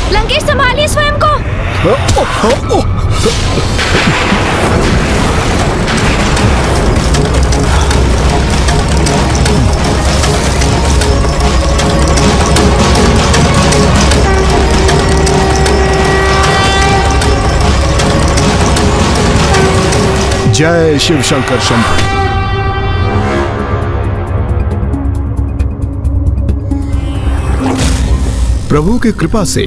लंकेश, संभालिए स्वयं को। जय शिव शंकर शंभू। प्रभु की कृपा से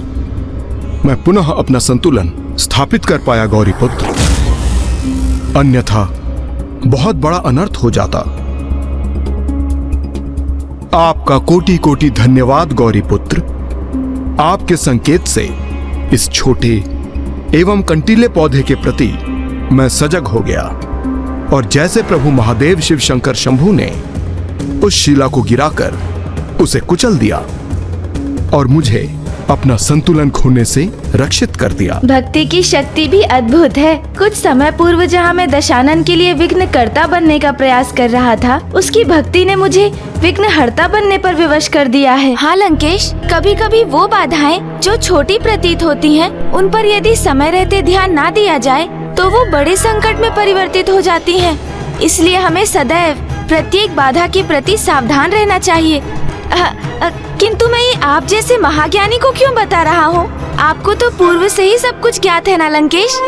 मैं पुनः अपना संतुलन स्थापित कर पाया गौरीपुत्र, अन्यथा बहुत बड़ा अनर्थ हो जाता। आपका कोटि कोटि धन्यवाद गौरीपुत्र। आपके संकेत से इस छोटे एवं कंटीले पौधे के प्रति मैं सजग हो गया और जैसे प्रभु महादेव शिव शंकर शंभू ने उस शिला को गिराकर उसे कुचल दिया और मुझे अपना संतुलन खोने से रक्षित कर दिया। भक्ति की शक्ति भी अद्भुत है। कुछ समय पूर्व जहाँ मैं दशानन के लिए विघ्नकर्ता बनने का प्रयास कर रहा था, उसकी भक्ति ने मुझे विघ्नहर्ता बनने पर विवश कर दिया है। हाँ लंकेश, कभी कभी वो बाधाएं जो छोटी प्रतीत होती हैं, उन पर यदि समय रहते ध्यान ना दिया जाए तो वो बड़े संकट में परिवर्तित हो जाती हैं। इसलिए हमें सदैव प्रत्येक बाधा के प्रति सावधान रहना चाहिए। किंतु मैं ये आप जैसे महाज्ञानी को क्यों बता रहा हूँ? आपको तो पूर्व से ही सब कुछ ज्ञात है ना लंकेश?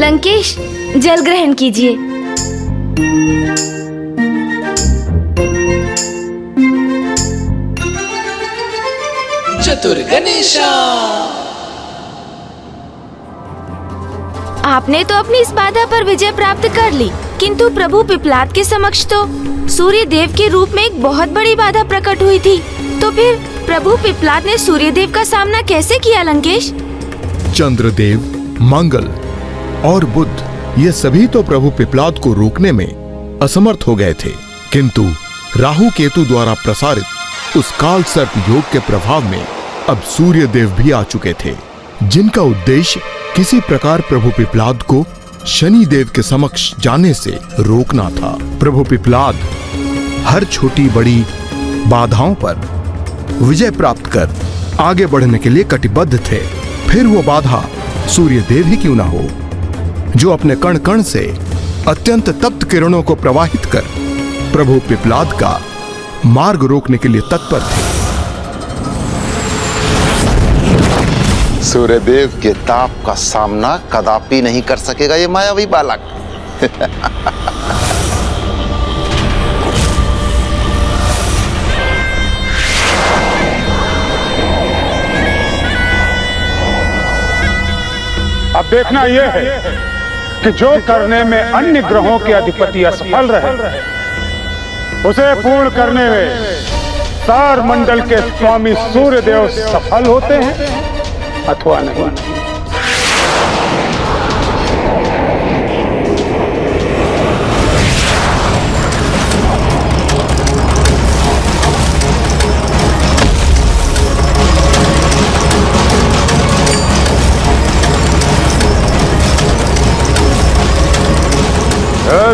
लंकेश, जल ग्रहण कीजिए। चतुर गणेशा। आपने तो अपनी इस बाधा पर विजय प्राप्त कर ली, किंतु प्रभु पिपलाद के समक्ष तो सूर्य देव के रूप में एक बहुत बड़ी बाधा प्रकट हुई थी। तो फिर प्रभु पिपलाद ने सूर्य देव का सामना कैसे किया लंकेश? चंद्रदेव, मंगल और बुध, ये सभी तो प्रभु पिपलाद को रोकने में असमर्थ हो गए थे, किंतु राहु केतु द्वारा प्रसारित उस काल सर्प योग के प्रभाव में अब सूर्य देव भी आ चुके थे, जिनका उद्देश्य किसी प्रकार प्रभु पिपलाद को शनि देव के समक्ष जाने से रोकना था। प्रभु पिपलाद हर छोटी बड़ी बाधाओं पर विजय प्राप्त कर आगे बढ़ने के लिए कटिबद्ध थे। फिर वो बाधा सूर्य देव ही क्यों ना हो, जो अपने कण कण से अत्यंत तप्त किरणों को प्रवाहित कर प्रभु पिपलाद का मार्ग रोकने के लिए तत्पर थे। सूर्यदेव के ताप का सामना कदापि नहीं कर सकेगा ये मायावी बालक। अब देखना यह है कि जो करने में अन्य ग्रहों के अधिपति असफल रहे, उसे पूर्ण करने में तार मंडल के स्वामी सूर्यदेव सफल होते हैं अथवा नहीं।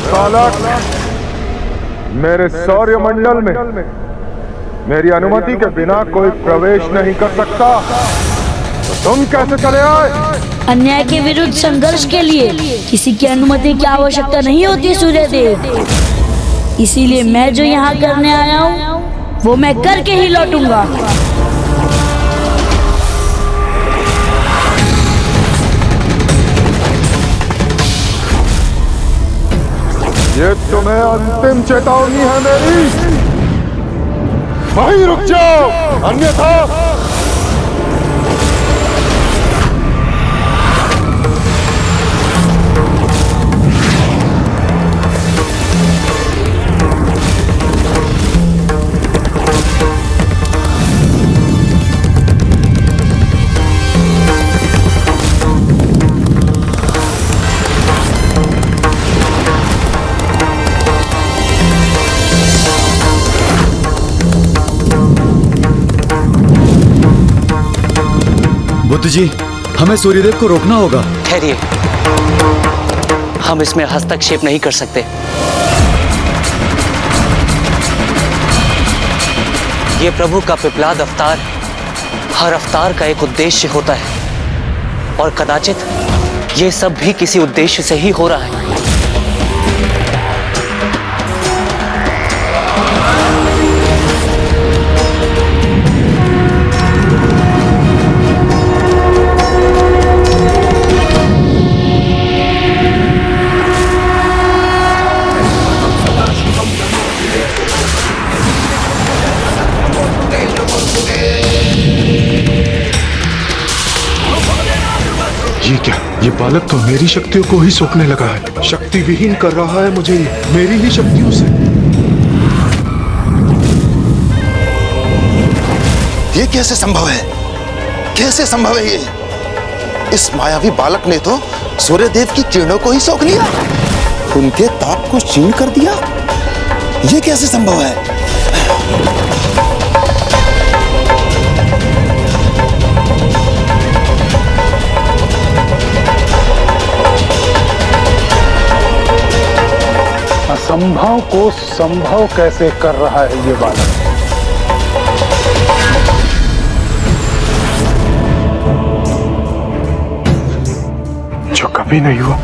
बालक, मेरे सौर्य मंडल में मेरी अनुमति के बिना कोई प्रवेश नहीं कर सकता। तुम कैसे चले आए? अन्याय के विरुद्ध संघर्ष के लिए किसी की अनुमति की आवश्यकता नहीं होती सूर्यदेव। इसीलिए मैं जो यहाँ करने आया हूँ वो मैं करके ही लौटूंगा। ये तुम्हें अंतिम चेतावनी है मेरी। वहीं रुक जाओ, अन्यथा बुद्ध जी, हमें सूर्यदेव को रोकना होगा। ठहरिए, हम इसमें हस्तक्षेप नहीं कर सकते। ये प्रभु का पिपलाद अवतार, हर अवतार का एक उद्देश्य होता है और कदाचित ये सब भी किसी उद्देश्य से ही हो रहा है। ये क्या? ये बालक तो मेरी शक्तियों को ही सोखने लगा है। शक्ति विहीन कर रहा है मुझे मेरी ही शक्तियों से। ये कैसे संभव है? कैसे संभव है ये? इस मायावी बालक ने तो सूर्यदेव की किरणों को ही सोख लिया, उनके ताप को क्षीण कर दिया। ये कैसे संभव है? असंभव को संभव कैसे कर रहा है ये बालक? जो कभी नहीं हुआ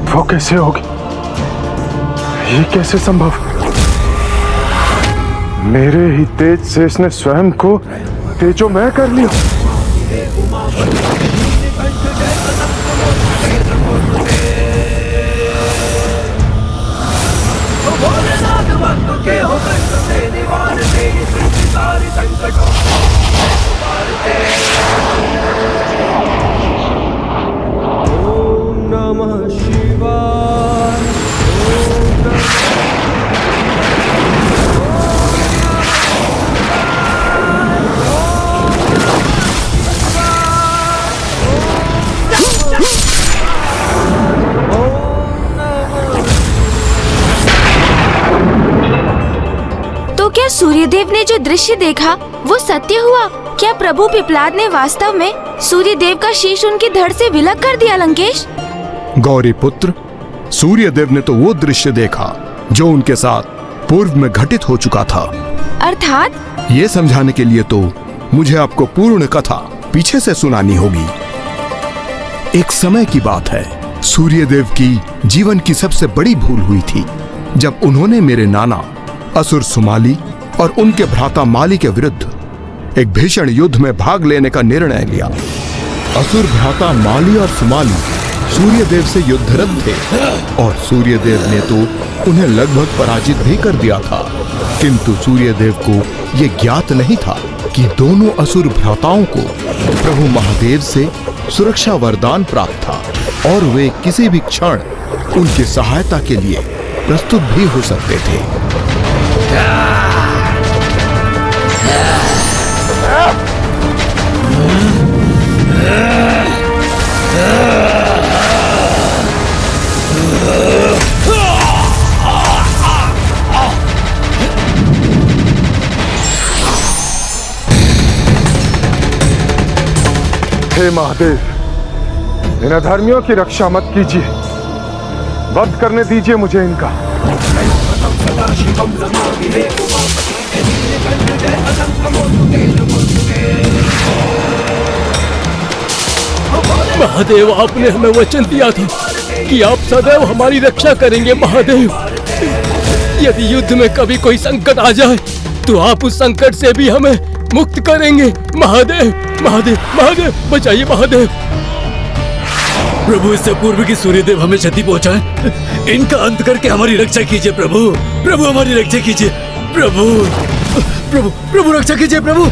वो कैसे होगी? ये कैसे संभव? मेरे ही तेज से इसने स्वयं को तेजोमय कर लिया। तो क्या सूर्यदेव ने जो दृश्य देखा वो सत्य हुआ? क्या प्रभु पिपलाद ने वास्तव में सूर्यदेव का शीश उनकी धड़ से विलग कर दिया? लंकेश, गौरी पुत्र, सूर्यदेव ने तो वो दृश्य देखा जो उनके साथ पूर्व में घटित हो चुका था। अर्थात? ये समझाने के लिए तो मुझे आपको पूर्ण कथा पीछे से सुनानी होगी। एक समय की बात है, सूर्यदेव की जीवन की सबसे बड़ी भूल हुई थी जब उन्होंने मेरे नाना असुर सुमाली और उनके भ्राता माली के विरुद्ध एक भीषण युद्ध में भाग लेने का निर्णय लिया। असुर भ्राता माली और सुमाली सूर्यदेव से युद्धरत थे और सूर्यदेव ने तो उन्हें लगभग पराजित भी कर दिया था, किंतु सूर्यदेव को यह ज्ञात नहीं था कि दोनों असुर भ्राताओं को प्रभु महादेव से सुरक्षा वरदान प्राप्त था और वे किसी भी क्षण उनकी सहायता के लिए प्रस्तुत भी हो सकते थे। हे महादेव, इन अधर्मियों की रक्षा मत कीजिए, वध करने दीजिए मुझे इनका। महादेव, आपने हमें वचन दिया था कि आप सदैव हमारी रक्षा करेंगे। महादेव, यदि युद्ध में कभी कोई संकट आ जाए तो आप उस संकट से भी हमें मुक्त करेंगे। महादेव, महादेव, महादेव, बचाइए महादेव। प्रभु, इससे पूर्व की सूर्यदेव हमें क्षति पहुंचाए, इनका अंत करके हमारी रक्षा कीजिए प्रभु। प्रभु, हमारी रक्षा कीजिए प्रभु। प्रभु, प्रभु, रक्षा कीजिए प्रभु।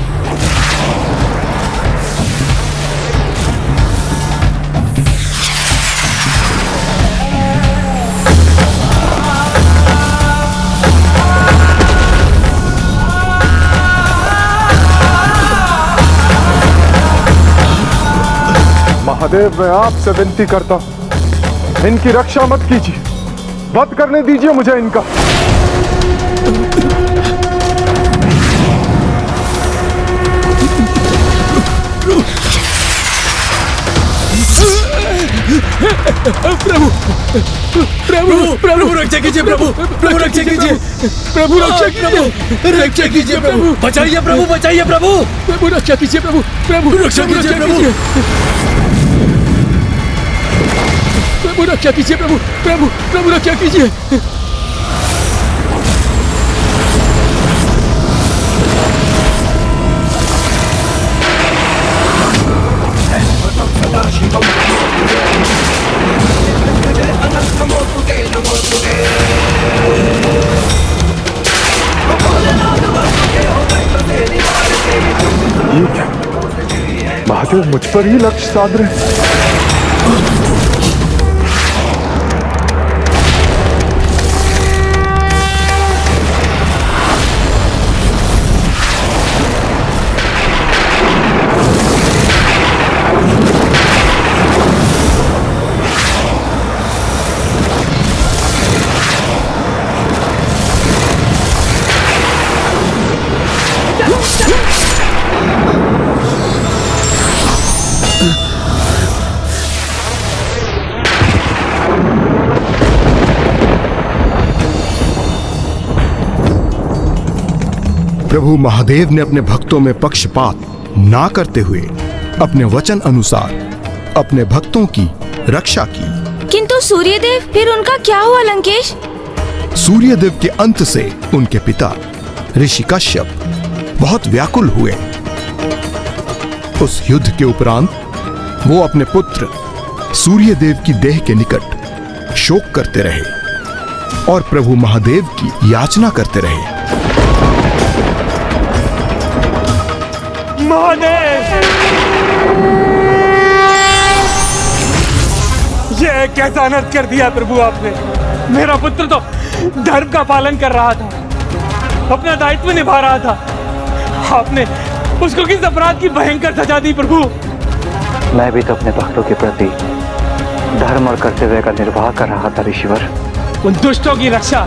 महादेव, मैं आपसे विनती करता हूं, इनकी रक्षा मत कीजिए, वध करने दीजिए मुझे इनका। प्रभु प्रभु प्रभु रक्षा कीजिए प्रभु, प्रभु रक्षा कीजिए, प्रभु रक्षा कीजिए, रक्षा कीजिए प्रभु, बचाइए प्रभु, बचाइए प्रभु, प्रभु रक्षा कीजिए प्रभु, प्रभु रक्षा कीजिए प्रभु, प्रभु रक्षा कीजिए प्रभु, प्रभु रक्षा कीजिए। महादेव मुझ पर ही लक्ष्य साध रहे हैं। प्रभु महादेव ने अपने भक्तों में पक्षपात ना करते हुए अपने वचन अनुसार अपने भक्तों की रक्षा की। किंतु सूर्यदेव, फिर उनका क्या हुआ लंकेश? सूर्यदेव के अंत से उनके पिता ऋषि कश्यप बहुत व्याकुल हुए। उस युद्ध के उपरांत वो अपने पुत्र सूर्यदेव की देह के निकट शोक करते रहे और प्रभु महादेव की याचना करते रहे। महादेव, ये कैसा अनर्थ कर दिया प्रभु आपने। मेरा पुत्र तो धर्म का पालन कर रहा था, अपना दायित्व निभा रहा था, आपने उसको किस अपराध की भयंकर सजा दी प्रभु। मैं भी तो अपने भक्तों के प्रति धर्म और कर्तव्य का निर्वाह कर रहा था ऋषिवर। उन दुष्टों की रक्षा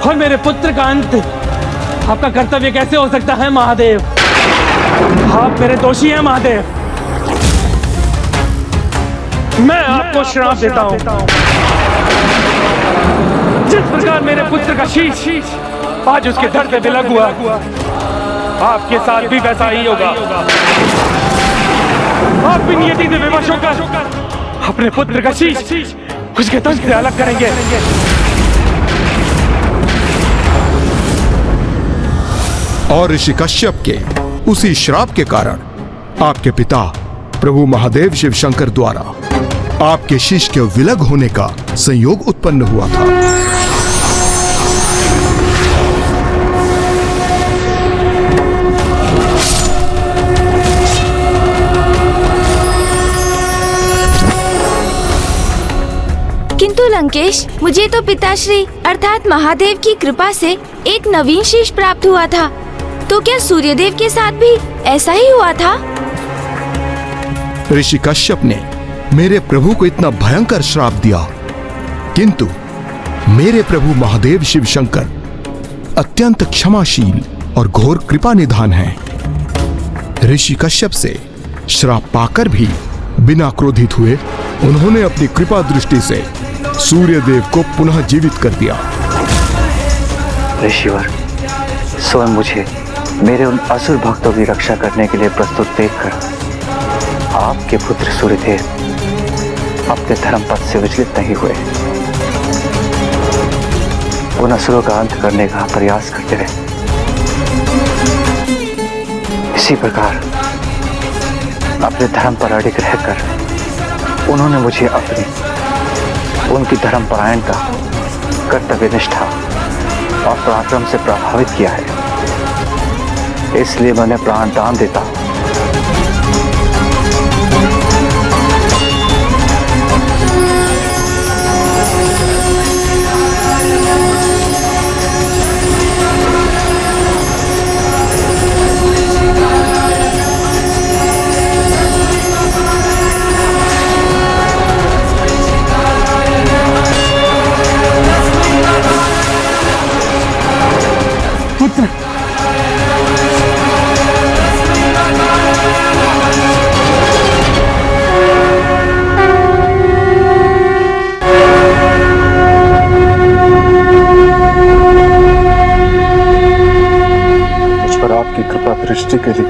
और मेरे पुत्र का अंत आपका कर्तव्य कैसे हो सकता है महादेव? आप मेरे दोषी हैं महादेव। मैं आपको श्राप देता हूं। जिस प्रकार मेरे पुत्र का शीश आज उसके धड़ पे बिलग हुआ, आपके साथ भी वैसा ही होगा। आप भी नियति से विवश होकर अपने पुत्र का शीश उसके तन से अलग करेंगे। और ऋषि कश्यप के उसी श्राप के कारण आपके पिता प्रभु महादेव शिव शंकर द्वारा आपके शिष्य के विलग होने का संयोग उत्पन्न हुआ था। किंतु लंकेश, मुझे तो पिताश्री अर्थात महादेव की कृपा से एक नवीन शीश प्राप्त हुआ था, तो क्या सूर्यदेव के साथ भी ऐसा ही हुआ था? ऋषि कश्यप ने मेरे प्रभु को इतना भयंकर श्राप दिया, किंतु मेरे प्रभु महादेव शिव शंकर अत्यंत क्षमाशील और घोर कृपा निधान हैं। ऋषि कश्यप से श्राप पाकर भी बिना क्रोधित हुए उन्होंने अपनी कृपा दृष्टि से सूर्यदेव को पुनः जीवित कर दिया। ऋषिवर, स्वयं मुझे मेरे उन असुर भक्तों की रक्षा करने के लिए प्रस्तुत देखकर आपके पुत्र सूर्यदेव अपने धर्म पथ से विचलित नहीं हुए, उन असुरों का अंत करने का प्रयास करते रहे। इसी प्रकार अपने धर्म पर अडिग रहकर उन्होंने मुझे उनकी धर्मपरायणता, कर्तव्य निष्ठा और पराक्रम से प्रभावित किया है। इसलिए मैं उन्हें प्राण दान देता हूं। दृष्टि के लिए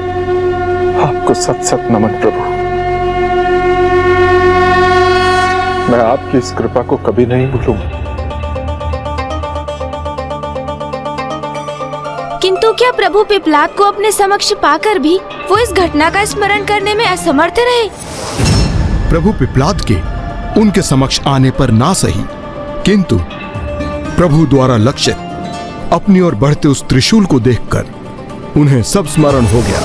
आपको सत सत नमन प्रभु। मैं आपकी इस कृपा को कभी नहीं भूलूंगा। किंतु क्या प्रभु पिपलाद को अपने समक्ष पाकर भी वो इस घटना का स्मरण करने में असमर्थ रहे? प्रभु पिपलाद के उनके समक्ष आने पर ना सही, किंतु प्रभु द्वारा लक्षित अपनी ओर बढ़ते उस त्रिशूल को देखकर उन्हें सब स्मरण हो गया।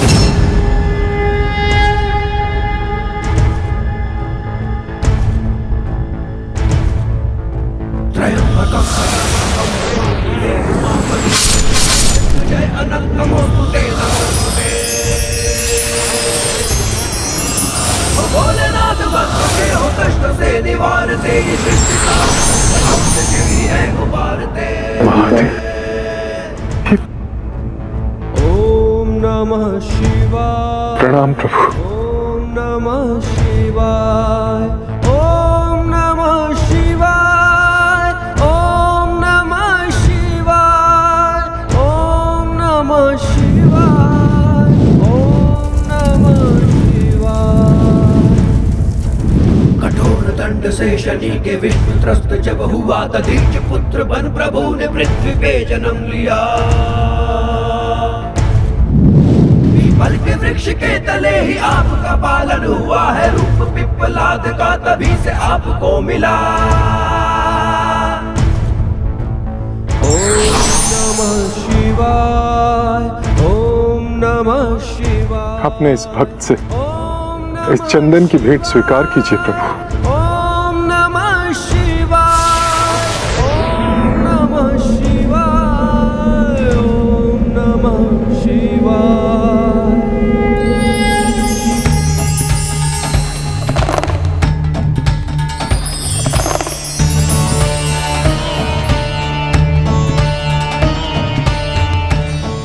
ओम नमः शिवाय। प्रणाम प्रभु। ओम नमः शिवाय। ओम नमः शिवाय। ओम नमः शिवाय। ओम नमः शिवाय। ओम नमः शिवाय। कठोर दंड से शनि के विष्णु त्रस्त जब हुआ तदीच पुत्र बन प्रभु ने पृथ्वी पे जन्म लिया। पीपल के वृक्ष के तले ही आपका पालन हुआ है, रूप पिपलाद का तभी से आपको मिला। ओम नमः शिवाय। ओम नमः शिवाय। अपने इस भक्त से इस चंदन की भेंट स्वीकार कीजिए प्रभु। ओम नमः शिवाय। ओम नमः शिवाय। ओम नमः शिवाय।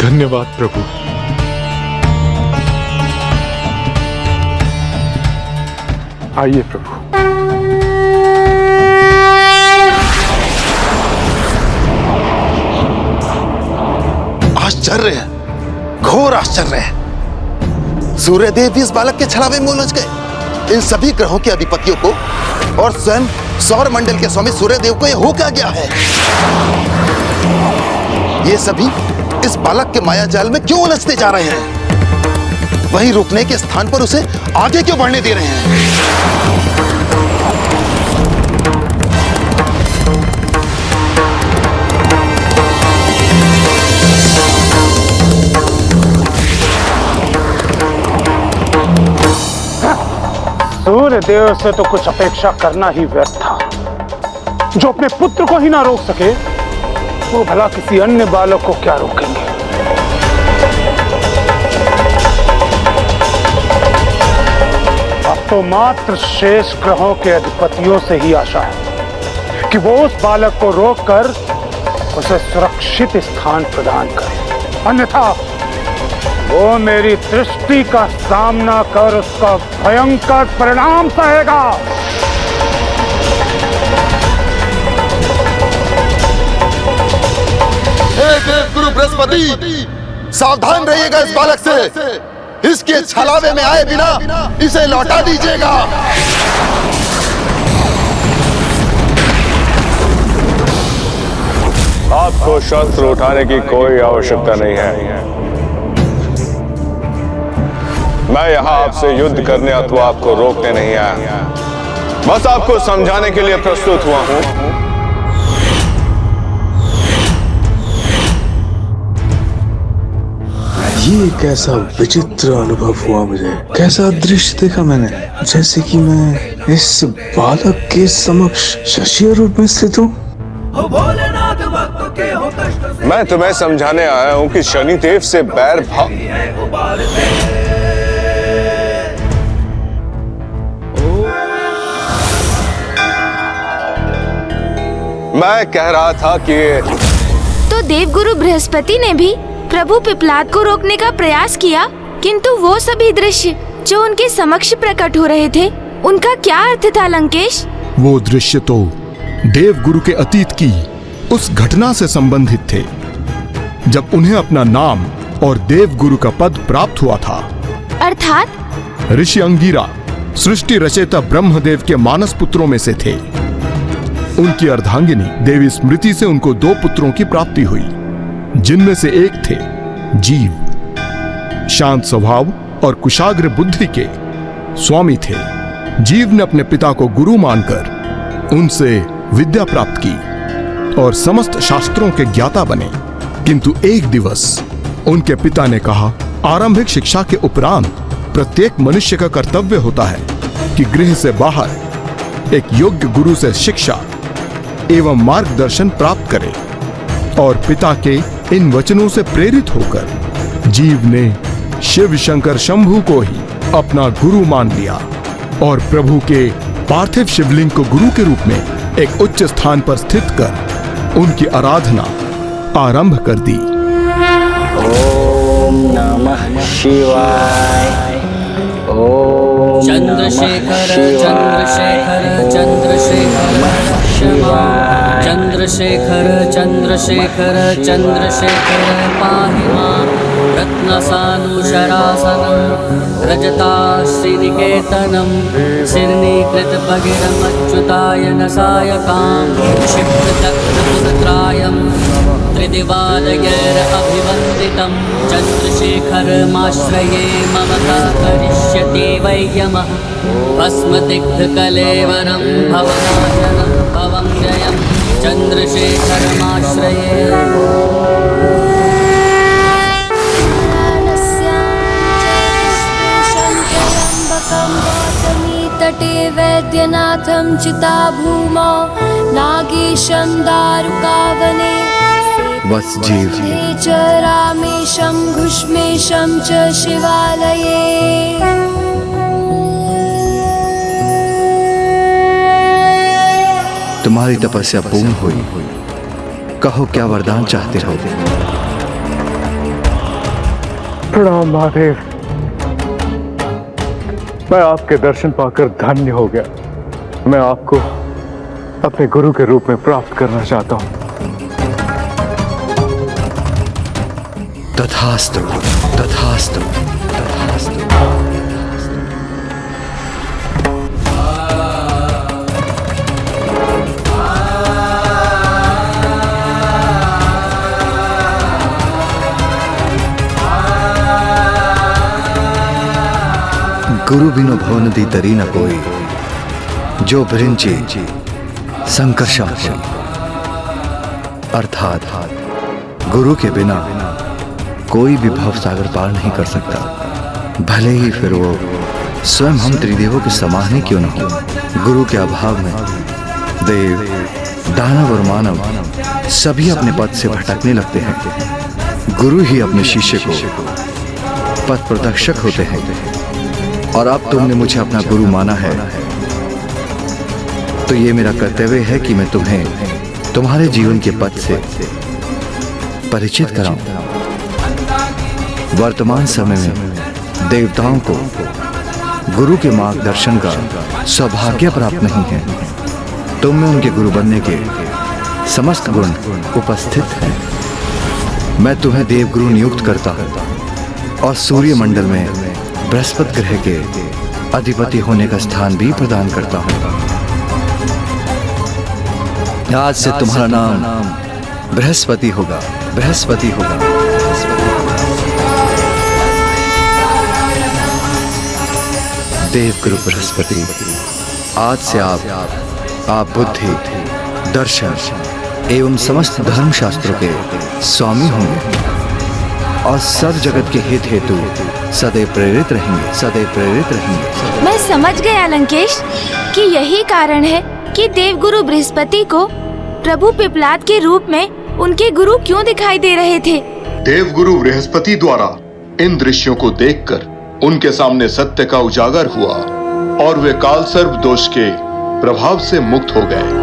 धन्यवाद प्रभु। आइए प्रभु। आश्चर्य है, घोर आश्चर्य है। सूर्यदेव भी इस बालक के छलावे में उलझ गए। इन सभी ग्रहों के अधिपतियों को और स्वयं सौर मंडल के स्वामी सूर्यदेव को यह हो क्या गया है? ये सभी इस बालक के माया जाल में क्यों उलझते जा रहे हैं? वहीं रुकने के स्थान पर उसे आगे क्यों बढ़ने दे रहे हैं? सूर्यदेव से तो कुछ अपेक्षा करना ही व्यर्थ था। जो अपने पुत्र को ही ना रोक सके, वो भला किसी अन्य बालक को क्या रोकेंगे? अब तो मात्र शेष ग्रहों के अधिपतियों से ही आशा है कि वो उस बालक को रोककर उसे सुरक्षित स्थान प्रदान करे, अन्यथा वो मेरी दृष्टि का सामना कर उसका भयंकर परिणाम सहेगा। गुरु बृहस्पति, सावधान रहिएगा इस बालक से। इसके छलावे में आए बिना इसे लौटा दीजिएगा। आपको शस्त्र उठाने की कोई आवश्यकता नहीं है। मैं यहाँ आपसे युद्ध करने अथवा आपको रोकने नहीं आया, बस आपको समझाने के लिए प्रस्तुत हुआ हूँ। ये कैसा विचित्र अनुभव हुआ मुझे। कैसा दृश्य देखा मैंने, जैसे कि मैं इस बालक के समक्ष शशीय रूप में स्थित हूँ। मैं तुम्हें समझाने आया हूँ कि शनिदेव से बैर भाव। मैं कह रहा था कि तो देवगुरु बृहस्पति ने भी प्रभु पिपलाद को रोकने का प्रयास किया, किंतु वो सभी दृश्य जो उनके समक्ष प्रकट हो रहे थे, उनका क्या अर्थ था लंकेश? वो दृश्य तो देवगुरु के अतीत की उस घटना से संबंधित थे, जब उन्हें अपना नाम और देव गुरु का पद प्राप्त हुआ था। अर्थात ऋषि अंगिरा सृष्टि रचयिता ब्रह्मदेव के मानस पुत्रों में से थे। उनकी अर्धांगिनी देवी स्मृति से उनको 2 पुत्रों की प्राप्ति हुई, जिनमें से एक थे जीव। शांत स्वभाव और कुशाग्र बुद्धि के स्वामी थे। जीव ने अपने पिता को गुरु मानकर उनसे विद्या प्राप्त की और समस्त शास्त्रों के ज्ञाता बने। किंतु एक दिवस उनके पिता ने कहा, आरंभिक शिक्षा के उपरांत प्रत्येक मनुष्य का कर्तव्य होता है कि गृह से बाहर एक योग्य गुरु से शिक्षा एवं मार्गदर्शन प्राप्त करे। और पिता के इन वचनों से प्रेरित होकर जीव ने शिव शंकर शंभु को ही अपना गुरु मान लिया और प्रभु के पार्थिव शिवलिंग को गुरु के रूप में एक उच्च स्थान पर स्थित कर उनकी आराधना आरंभ कर दी। ओम नमः शिवाय। ओम चंद्रशेखर चंद्रशेखर चंद्रशेखर शिवाय। चंद्रशेखर चंद्रशेखर चंद्रशेखर पाहि मां। रत्नसानुशरासनं रजताश्रीनिकेतनं शिरनीकृतभगिरमच्युताय सायकां क्षिप्रचक्रपुत्रायं त्रिदिवादगैरभिवन्दितं चन्द्रशेखरमाश्रये ममता करिष्यति वै यमः। भस्मदिग्धकलेवरं भवनाशनं भवं जयं चन्द्रशेखरमाश्रये। तटे वैद्यनाथं चिताभूमौ नागेशं दारुकावने वसुजीव च रामेशं घुष्मेशं च शिवालये। तुम्हारी तपस्या पूर्ण हुई, कहो क्या वरदान चाहते हो? प्रणाम महादेव, मैं आपके दर्शन पाकर धन्य हो गया। मैं आपको अपने गुरु के रूप में प्राप्त करना चाहता हूं। तथास्तु तथास्तु तथास्तु। गुरु बिनु भवन दी तरी न कोई, जो भृंची संकर्षण होई। अर्थात गुरु के बिना कोई भी भव सागर पार नहीं कर सकता, भले ही फिर वो स्वयं हम त्रिदेवों के समान ही क्यों न हो। गुरु के अभाव में देव, दानव और मानव सभी अपने पद से भटकने लगते हैं। गुरु ही अपने शिष्य को पथ प्रदर्शक होते हैं। और अब तुमने मुझे अपना गुरु माना है, तो ये मेरा कर्तव्य है कि मैं तुम्हें तुम्हारे जीवन के पथ से परिचित कराऊं। वर्तमान समय में देवताओं को गुरु के मार्गदर्शन का सौभाग्य प्राप्त नहीं है। तुम में उनके गुरु बनने के समस्त गुण उपस्थित हैं। मैं तुम्हें देवगुरु नियुक्त करता हूं और सूर्य मंडल में बृहस्पति ग्रह के अधिपति होने का स्थान भी प्रदान करता हूं। आज से तुम्हारा नाम बृहस्पति होगा, बृहस्पति होगा। देवगुरु बृहस्पति, आज से आप बुद्धि, दर्शन एवं समस्त धर्म शास्त्रों के स्वामी होंगे और सब जगत के हित हेतु सदैव प्रेरित रहेंगे, सदैव प्रेरित रहेंगे। मैं समझ गया लंकेश कि यही कारण है कि देवगुरु बृहस्पति को प्रभु पिपलाद के रूप में उनके गुरु क्यों दिखाई दे रहे थे। देवगुरु बृहस्पति द्वारा इन दृश्यों को देखकर उनके सामने सत्य का उजागर हुआ और वे काल सर्प दोष के प्रभाव से मुक्त हो गए।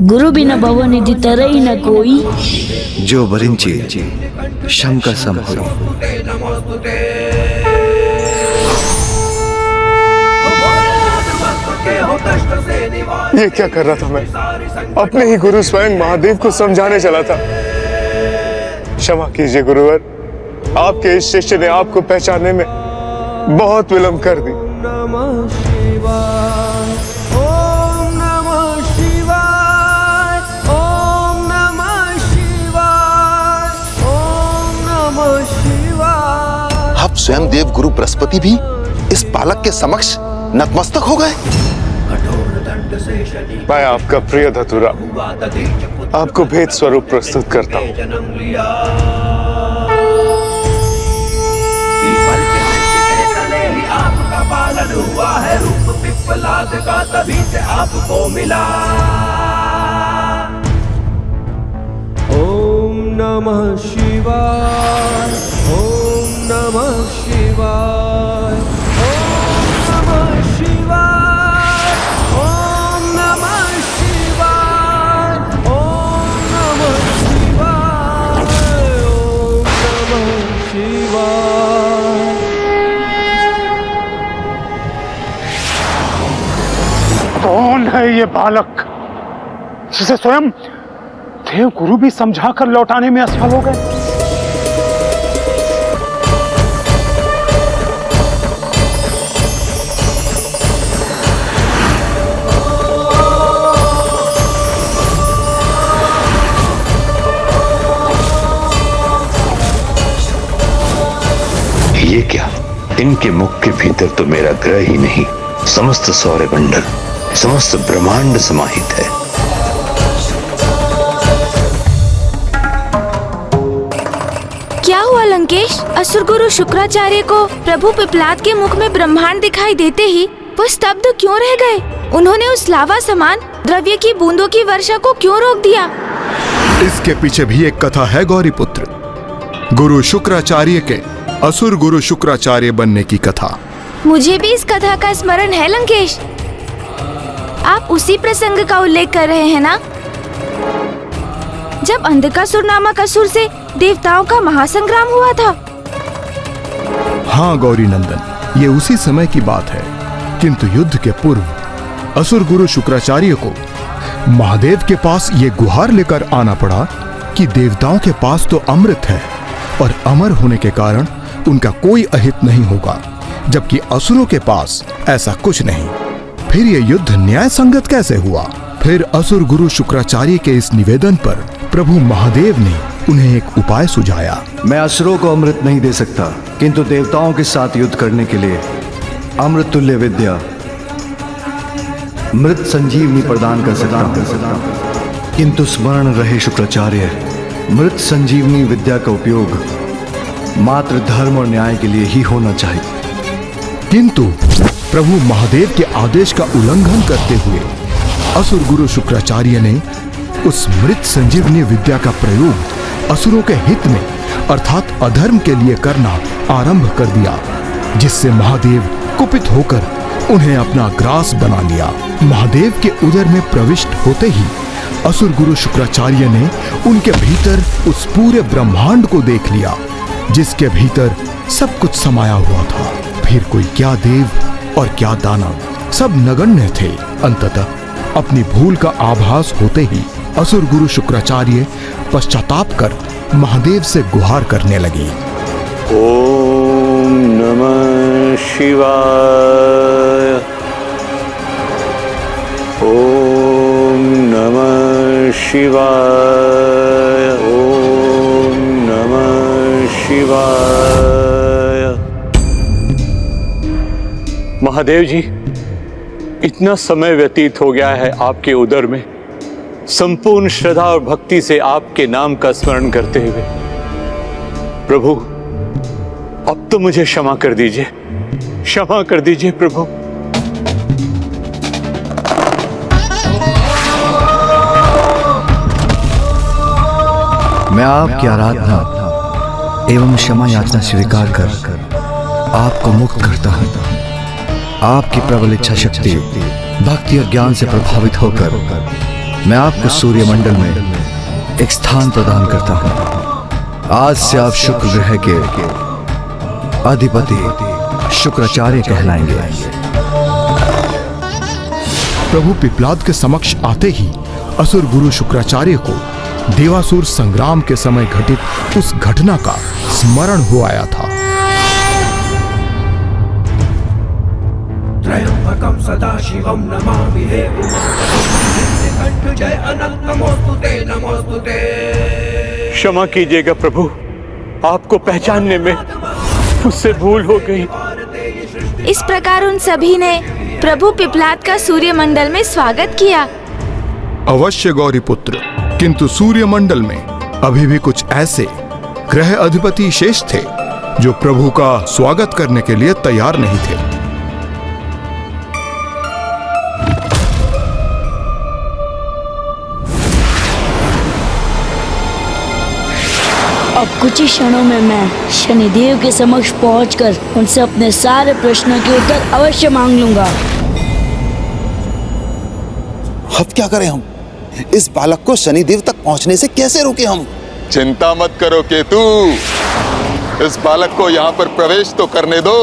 गुरु बिना भवन निधि तरई न कोई, जो बरिंची शंकर सम होई। हो कष्ट से ये क्या कर रहा था मैं? अपने ही गुरु स्वयं महादेव को समझाने चला था। क्षमा कीजिए गुरुवर, आपके इस शिष्य ने आपको पहचानने में बहुत विलंब कर दी। नमः शिवाय, ओम नमः शिवाय, ओम नमः शिवाय, ओम नमः शिवाय। अब स्वयं देव गुरु बृहस्पति भी इस बालक के समक्ष नतमस्तक हो गए। मैं आपका प्रिय धतुरा आपको भेद स्वरूप प्रस्तुत करता हूँ। आपका पालन हुआ है, रूप पिप्पलाद का तभी से आपको मिला। ओम नमः शिवाय, ओम नमः शिवाय, ओम नमः शिवाय, ओम नमः शिवाय, ओम नमः शिवाय, ओम नमः शिवाय। कौन है ये बालक जिसे स्वयं देव गुरु भी समझा कर लौटाने में असफल हो गए? ये क्या? इनके मुख के भीतर तो मेरा ग्रह ही नहीं, समस्त सौरमंडल, समस्त ब्रह्मांड समाहित है। क्या हुआ लंकेश? असुर गुरु शुक्राचार्य को प्रभु पिप्पलाद के मुख में ब्रह्मांड दिखाई देते ही वो स्तब्ध क्यों रह गए? उन्होंने उस लावा समान द्रव्य की बूंदों की वर्षा को क्यों रोक दिया? इसके पीछे भी एक कथा है गौरी पुत्र, गुरु शुक्राचार्य के असुर गुरु शुक्राचार्य बनने की कथा। मुझे भी इस कथा का स्मरण है लंकेश। आप उसी प्रसंग का उल्लेख कर रहे हैं ना, जब अंधकासुर नामक असुर से देवताओं का महासंग्राम हुआ था? हाँ गौरी नंदन, ये उसी समय की बात है, किंतु युद्ध के पूर्व असुर गुरु शुक्राचार्य को महादेव के पास ये गुहार लेकर आना पड़ा कि देवताओं के पास तो अमृत है और अमर होने के कारण उनका कोई अहित नहीं होगा, जबकि असुरों के पास ऐसा कुछ नहीं। फिर ये युद्ध न्याय संगत कैसे हुआ? फिर असुर गुरु शुक्राचार्य के इस निवेदन पर प्रभु महादेव ने उन्हें एक उपाय सुझाया। मैं असुरों को अमृत नहीं दे सकता, किंतु देवताओं के साथ युद्ध करने के लिए अमृत तुल्य विद्या मृत संजीवनी प्रदान कर सकता हूं। किंतु स्मरण रहे शुक्राचार्य, मृत संजीवनी विद्या का उपयोग मात्र धर्म और न्याय के लिए ही होना चाहिए। किंतु प्रभु महादेव के आदेश का उल्लंघन करते हुए असुर गुरु शुक्राचार्य ने उस मृत संजीवनी विद्या का प्रयोग असुरों के हित में अर्थात अधर्म के लिए करना आरंभ कर दिया, जिससे महादेव कुपित होकर उन्हें अपना ग्रास बना लिया। महादेव के उदर में प्रविष्ट होते ही असुर गुरु शुक्राचार्य ने उनके भीतर उस पूरे ब्रह्मांड को देख लिया, जिसके भीतर सब कुछ समाया हुआ था। फिर कोई क्या देव और क्या दानव, सब नगण्य थे। अंततः अपनी भूल का आभास होते ही असुर गुरु शुक्राचार्य पश्चाताप कर महादेव से गुहार करने लगे। ओम नमः शिवाय, ओम नमः शिवाय, ओम नमः शिवाय। महादेव जी, इतना समय व्यतीत हो गया है आपके उदर में, संपूर्ण श्रद्धा और भक्ति से आपके नाम का स्मरण करते हुए। प्रभु, अब तो मुझे क्षमा कर दीजिए, क्षमा कर दीजिए प्रभु। मैं आपकी आराधना एवं क्षमा याचना स्वीकार कर आपको मुक्त करता हूँ। आपकी प्रबल इच्छा शक्ति, भक्ति और ज्ञान से प्रभावित होकर मैं आपको सूर्यमंडल में एक स्थान प्रदान करता हूँ। आज से आप शुक्र ग्रह के अधिपति शुक्राचार्य कहलाएंगे। प्रभु पिप्लाद के समक्ष आते ही असुर गुरु शुक्राचार्य को देवासुर संग्राम के समय घटित उस घटना का स्मरण हो आया था। त्रयंबकं सदाशिवं नमामि हे उमापति जय अनंत नमोस्तुते नमोस्तुते। क्षमा कीजिएगा प्रभु, आपको पहचानने में मुझसे भूल हो गई। इस प्रकार उन सभी ने प्रभु पिप्लाद का सूर्यमंडल में स्वागत किया। अवश्य गौरी पुत्र, किंतु सूर्यमंडल में अभी भी कुछ ऐसे ग्रह अधिपति शेष थे जो प्रभु का स्वागत करने के लिए तैयार नहीं थे। अब कुछ ही क्षणों में मैं शनिदेव के समक्ष पहुंचकर उनसे अपने सारे प्रश्नों के उत्तर अवश्य मांग लूंगा। अब क्या करें हम? इस बालक को शनिदेव तक पहुंचने से कैसे रोके हम? चिंता मत करो केतु, इस बालक को यहाँ पर प्रवेश तो करने दो,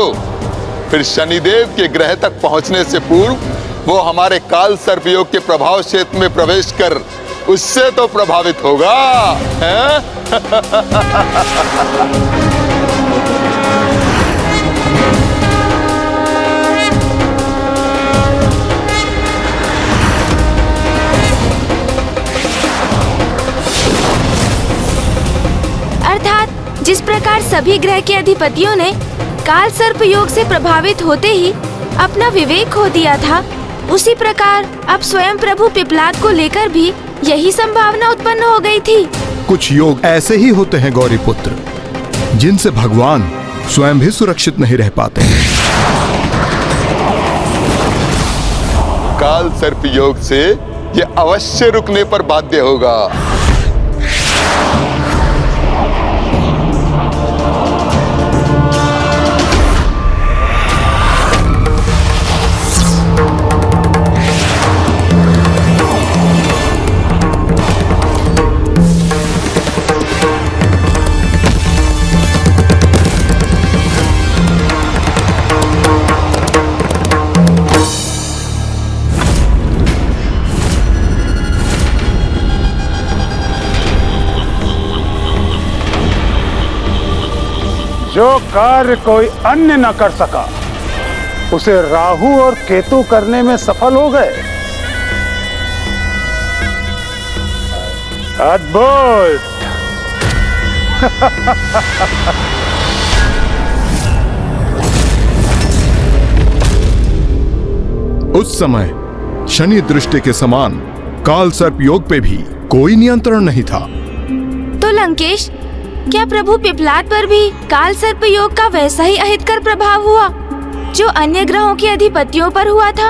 फिर शनिदेव के ग्रह तक पहुंचने से पूर्व वो हमारे काल सर्प योग के प्रभाव क्षेत्र में प्रवेश कर उससे तो प्रभावित होगा, हैं? अर्थात जिस प्रकार सभी ग्रह के अधिपतियों ने काल सर्प योग से प्रभावित होते ही अपना विवेक खो दिया था, उसी प्रकार अब स्वयं प्रभु पिप्लाद को लेकर भी यही संभावना उत्पन्न हो गई थी। कुछ योग ऐसे ही होते हैं गौरी पुत्र, जिनसे भगवान स्वयं भी सुरक्षित नहीं रह पाते। काल सर्प योग से ये अवश्य रुकने पर बाध्य होगा। जो कार्य कोई अन्य न कर सका उसे राहु और केतु करने में सफल हो गए। अद्भुत। उस समय शनि दृष्टि के समान काल सर्प योग पे भी कोई नियंत्रण नहीं था। तो लंकेश, क्या प्रभु पिप्लाद पर भी काल सर्प योग का वैसा ही अहितकर प्रभाव हुआ जो अन्य ग्रहों के अधिपतियों पर हुआ था?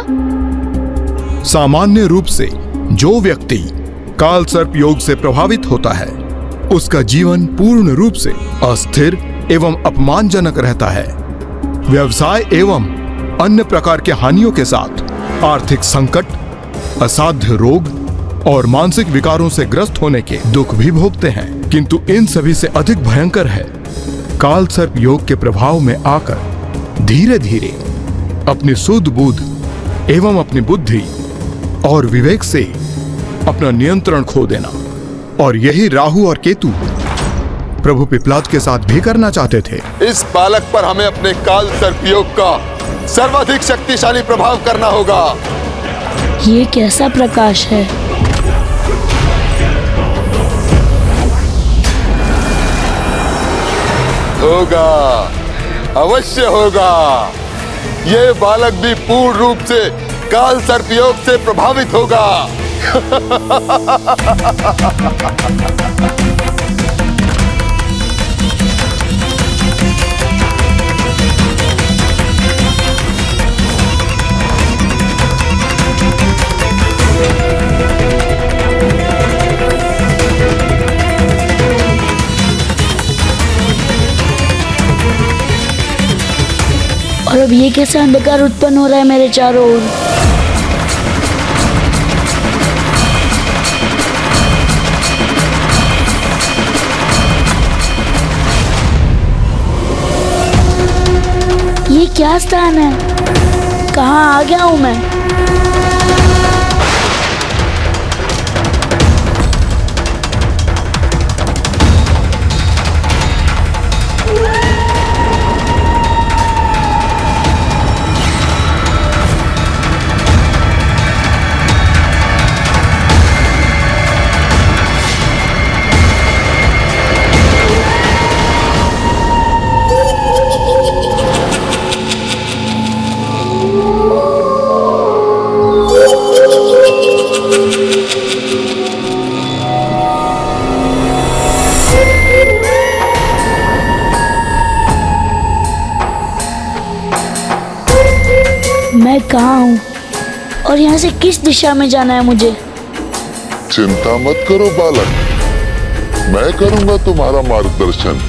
सामान्य रूप से जो व्यक्ति काल सर्प योग से प्रभावित होता है उसका जीवन पूर्ण रूप से अस्थिर एवं अपमानजनक रहता है। व्यवसाय एवं अन्य प्रकार के हानियों के साथ आर्थिक संकट, असाध्य रोग और मानसिक विकारों से ग्रस्त होने के दुख भी भोगते हैं। किंतु इन सभी से अधिक भयंकर है काल सर्प योग के प्रभाव में आकर धीरे धीरे अपनी शुद्ध बुद्ध एवं अपनी बुद्धि और विवेक से अपना नियंत्रण खो देना। और यही राहु और केतु प्रभु पिप्लाद के साथ भी करना चाहते थे। इस बालक पर हमें अपने काल सर्प योग का सर्वाधिक शक्तिशाली प्रभाव करना होगा। ये कैसा प्रकाश है? होगा, अवश्य होगा। ये बालक भी पूर्ण रूप से काल सर्प योग से प्रभावित होगा। और अब ये कैसा अंधकार उत्पन्न हो रहा है मेरे चारों ओर? ये क्या स्थान है? कहाँ आ गया हूँ मैं? और यहाँ से किस दिशा में जाना है मुझे? चिंता मत करो बालक, मैं करूंगा तुम्हारा मार्गदर्शन।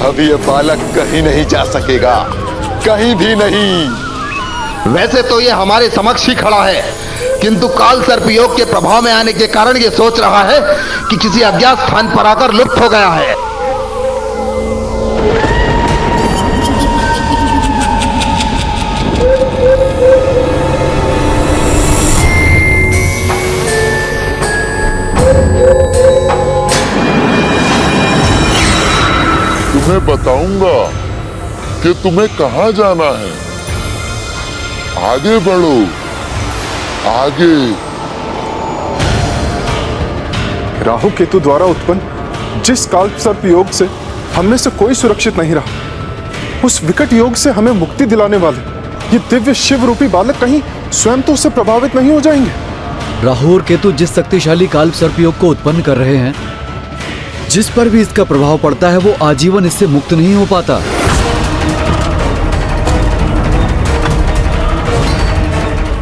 अब ये बालक कहीं नहीं जा सकेगा, कहीं भी नहीं। वैसे तो ये हमारे समक्ष ही खड़ा है, किंतु काल सर्प योग के प्रभाव में आने के कारण ये सोच रहा है कि किसी अज्ञात स्थान पर आकर लुप्त हो गया है। तुम्हें बताऊंगा कि तुम्हें कहां जाना है। आगे बढ़ो, आगे। राहु केतु द्वारा उत्पन्न जिस काल सर्प योग से हमने से कोई सुरक्षित नहीं रहा, उस विकट योग से हमें मुक्ति दिलाने वाले ये दिव्य शिव रूपी बालक कहीं स्वयं तो उससे प्रभावित नहीं हो जाएंगे? राहु और केतु जिस शक्तिशाली काल सर्प योग को उत्पन्न कर रहे हैं, जिस पर भी इसका प्रभाव पड़ता है वो आजीवन इससे मुक्त नहीं हो पाता।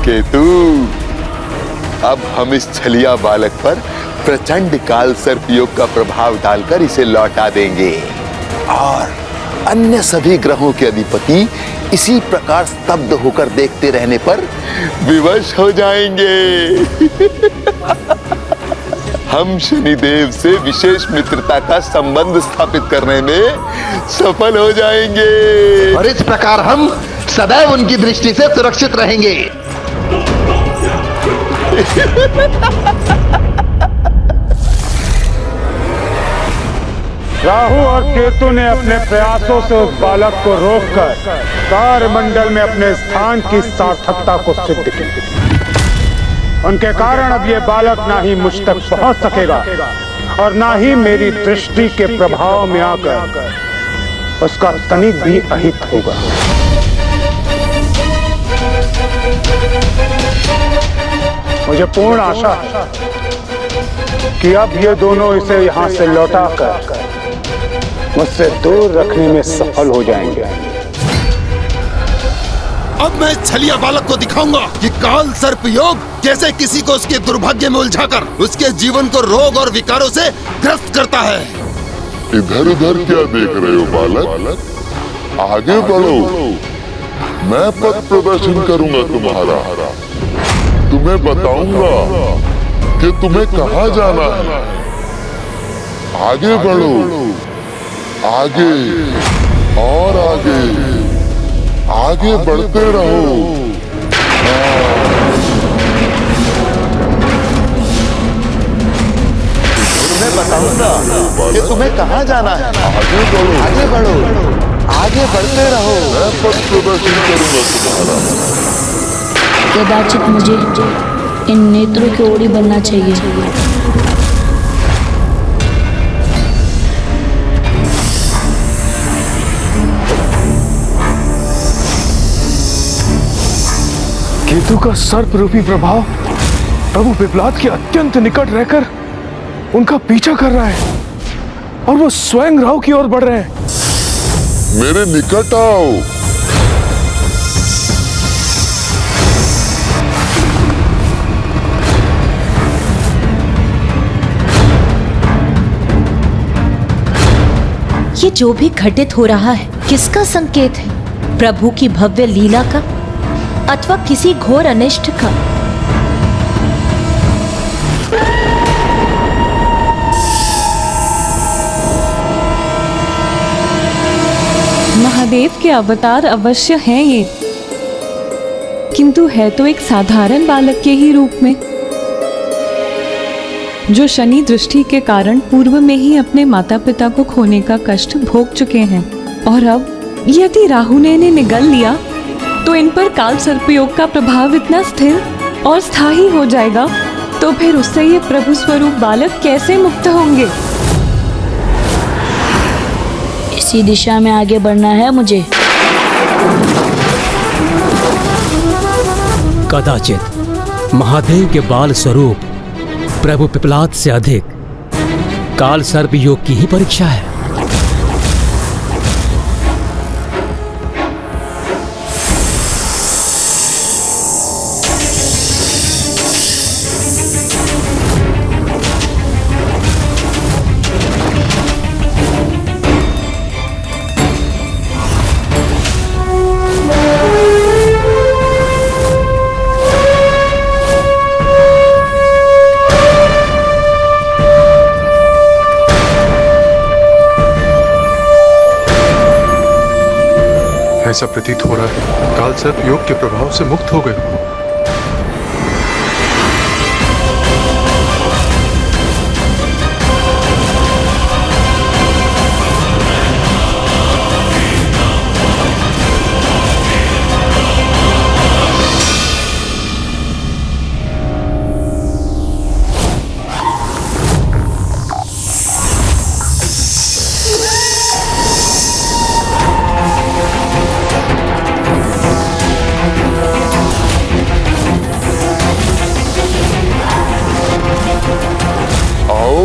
केतु, अब हम इस छलिया बालक पर प्रचंड काल सर्प योग का प्रभाव डालकर इसे लौटा देंगे और अन्य सभी ग्रहों के अधिपति इसी प्रकार स्तब्ध होकर देखते रहने पर विवश हो जाएंगे। हम शनिदेव से विशेष मित्रता का संबंध स्थापित करने में सफल हो जाएंगे और इस प्रकार हम सदैव उनकी दृष्टि से सुरक्षित रहेंगे। राहु और केतु ने अपने प्रयासों से उस बालक को रोककर तारमंडल में अपने स्थान की सार्थकता को सिद्ध किया। उनके कारण अब ये बालक ना ही मुझ तक पहुंच सकेगा और ना ही मेरी दृष्टि के प्रभाव में आकर उसका तनिक भी अहित होगा। मुझे पूर्ण आशा है कि अब ये दोनों इसे यहां से लौटाकर मुझसे दूर रखने में सफल हो जाएंगे। अब मैं छलिया बालक को दिखाऊंगा कि काल सर्प योग कैसे किसी को उसके दुर्भाग्य में उलझाकर उसके जीवन को रोग और विकारों से ग्रस्त करता है। इधर उधर क्या देख रहे हो बालक, आगे बढ़ो, मैं पथ प्रदर्शन करूंगा तुम्हारा। तुम्हें बताऊंगा कि तुम्हें कहां जाना है। आगे बढ़ो, आगे और आगे, आगे बढ़ते रहो। तुम्हें बताऊंगा कि तुम्हें कहां जाना है। आगे बढ़ो, आगे बढ़ो, आगे बढ़ते रहो। मैं पथ प्रदर्शन करूंगा तुम्हारा। कदाचित मुझे इन नेत्रों की ओर ही बनना चाहिए। केतु का सर्प रूपी प्रभाव प्रभु पिपलाद के अत्यंत निकट रहकर उनका पीछा कर रहा है और वो स्वयं राहु की ओर बढ़ रहे हैं। मेरे निकट आओ। ये जो भी घटित हो रहा है किसका संकेत है? प्रभु की भव्य लीला का अथवा किसी घोर अनिष्ट का? महादेव के अवतार अवश्य हैं ये, किंतु है तो एक साधारण बालक के ही रूप में, जो शनि दृष्टि के कारण पूर्व में ही अपने माता पिता को खोने का कष्ट भोग चुके हैं। और अब यदि राहु ने इन्हें निगल लिया तो इन पर काल सर्पयोग का प्रभाव इतना स्थिर और स्थायी हो जाएगा, तो फिर उससे ये प्रभु स्वरूप बालक कैसे मुक्त होंगे? इसी दिशा में आगे बढ़ना है मुझे। कदाचित महादेव के बाल स्वरूप प्रभु पिपलाद से अधिक काल सर्प योग की ही परीक्षा है। ऐसा प्रतीत हो रहा है काल सर्प योग के प्रभाव से मुक्त हो गए।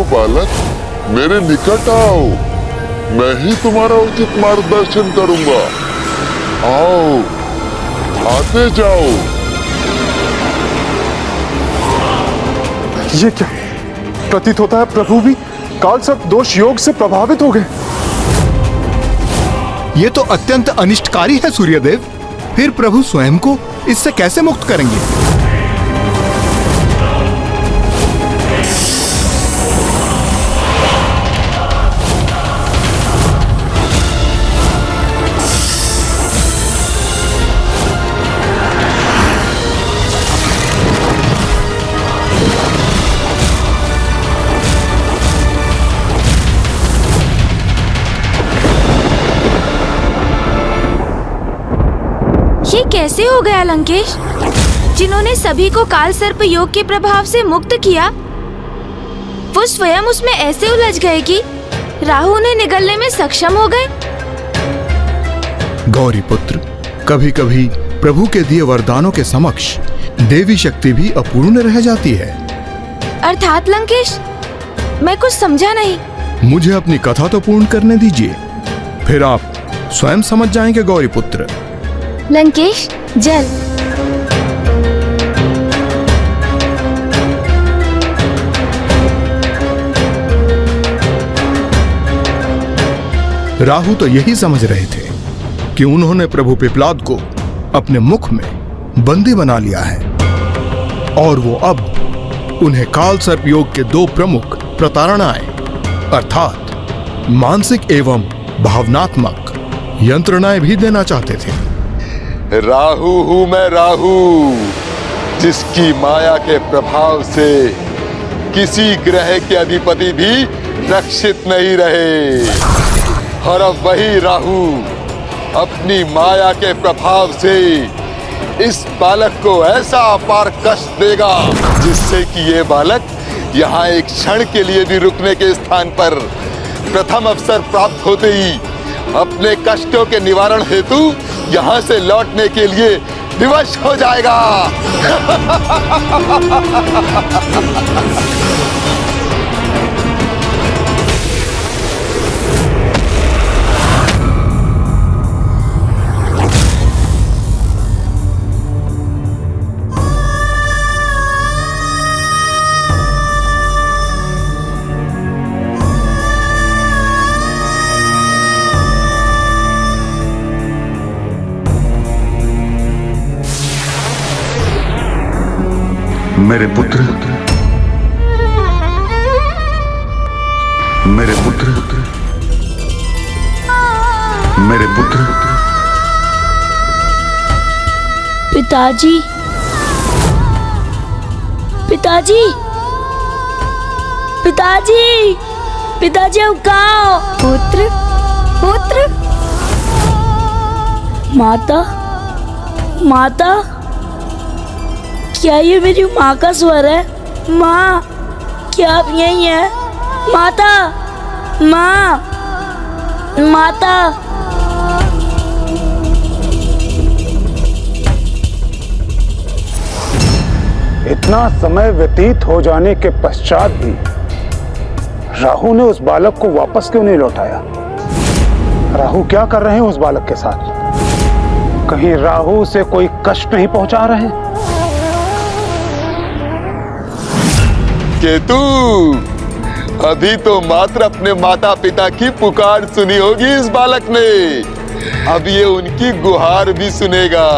बालक, मेरे निकट आओ, मैं ही तुम्हारा उचित मार्गदर्शन करूंगा। आओ, आते जाओ। ये क्या प्रतीत होता है? प्रभु भी काल सर्प दोष योग से प्रभावित हो गए। ये तो अत्यंत अनिष्टकारी है सूर्यदेव। फिर प्रभु स्वयं को इससे कैसे मुक्त करेंगे? ये कैसे हो गया लंकेश? जिन्होंने सभी को काल सर्प योग के प्रभाव से मुक्त किया, वो स्वयं उसमें ऐसे उलझ गए कि राहु उन्हें निगलने में सक्षम हो गए। गौरी पुत्र, कभी कभी प्रभु के दिए वरदानों के समक्ष देवी शक्ति भी अपूर्ण रह जाती है। अर्थात लंकेश, मैं कुछ समझा नहीं। मुझे अपनी कथा तो पूर्ण करने दीजिए, फिर आप स्वयं समझ जाएंगे गौरी पुत्र। लंकेश, जल। राहु तो यही समझ रहे थे कि उन्होंने प्रभु पिपलाद को अपने मुख में बंदी बना लिया है और वो अब उन्हें काल सर्प योग के दो प्रमुख प्रताड़नाएं अर्थात मानसिक एवं भावनात्मक यंत्रणाएं भी देना चाहते थे। राहु हूं मैं, राहु, जिसकी माया के प्रभाव से किसी ग्रह के अधिपति भी रक्षित नहीं रहे। और अब वही राहु अपनी माया के प्रभाव से इस बालक को ऐसा अपार कष्ट देगा जिससे कि ये बालक यहाँ एक क्षण के लिए भी रुकने के स्थान पर प्रथम अवसर प्राप्त होते ही अपने कष्टों के निवारण हेतु यहाँ से लौटने के लिए विवश हो जाएगा। मेरे पुत्र, मेरे पुत्र, मेरे पुत्र। पिताजी, पिताजी, पिताजी, पिताजी, अब कहाँ हो? पुत्र, पुत्र। माता, माता, क्या ये मेरी माँ का स्वर है? माँ, क्या आप यही हैं? माता, माँ, माता। इतना समय व्यतीत हो जाने के पश्चात भी राहु ने उस बालक को वापस क्यों नहीं लौटाया? राहु क्या कर रहे हैं उस बालक के साथ? कहीं राहु से कोई कष्ट नहीं पहुंचा रहे? केतु, अभी तो मात्र अपने माता पिता की पुकार सुनी होगी इस बालक ने, अब ये उनकी गुहार भी सुनेगा।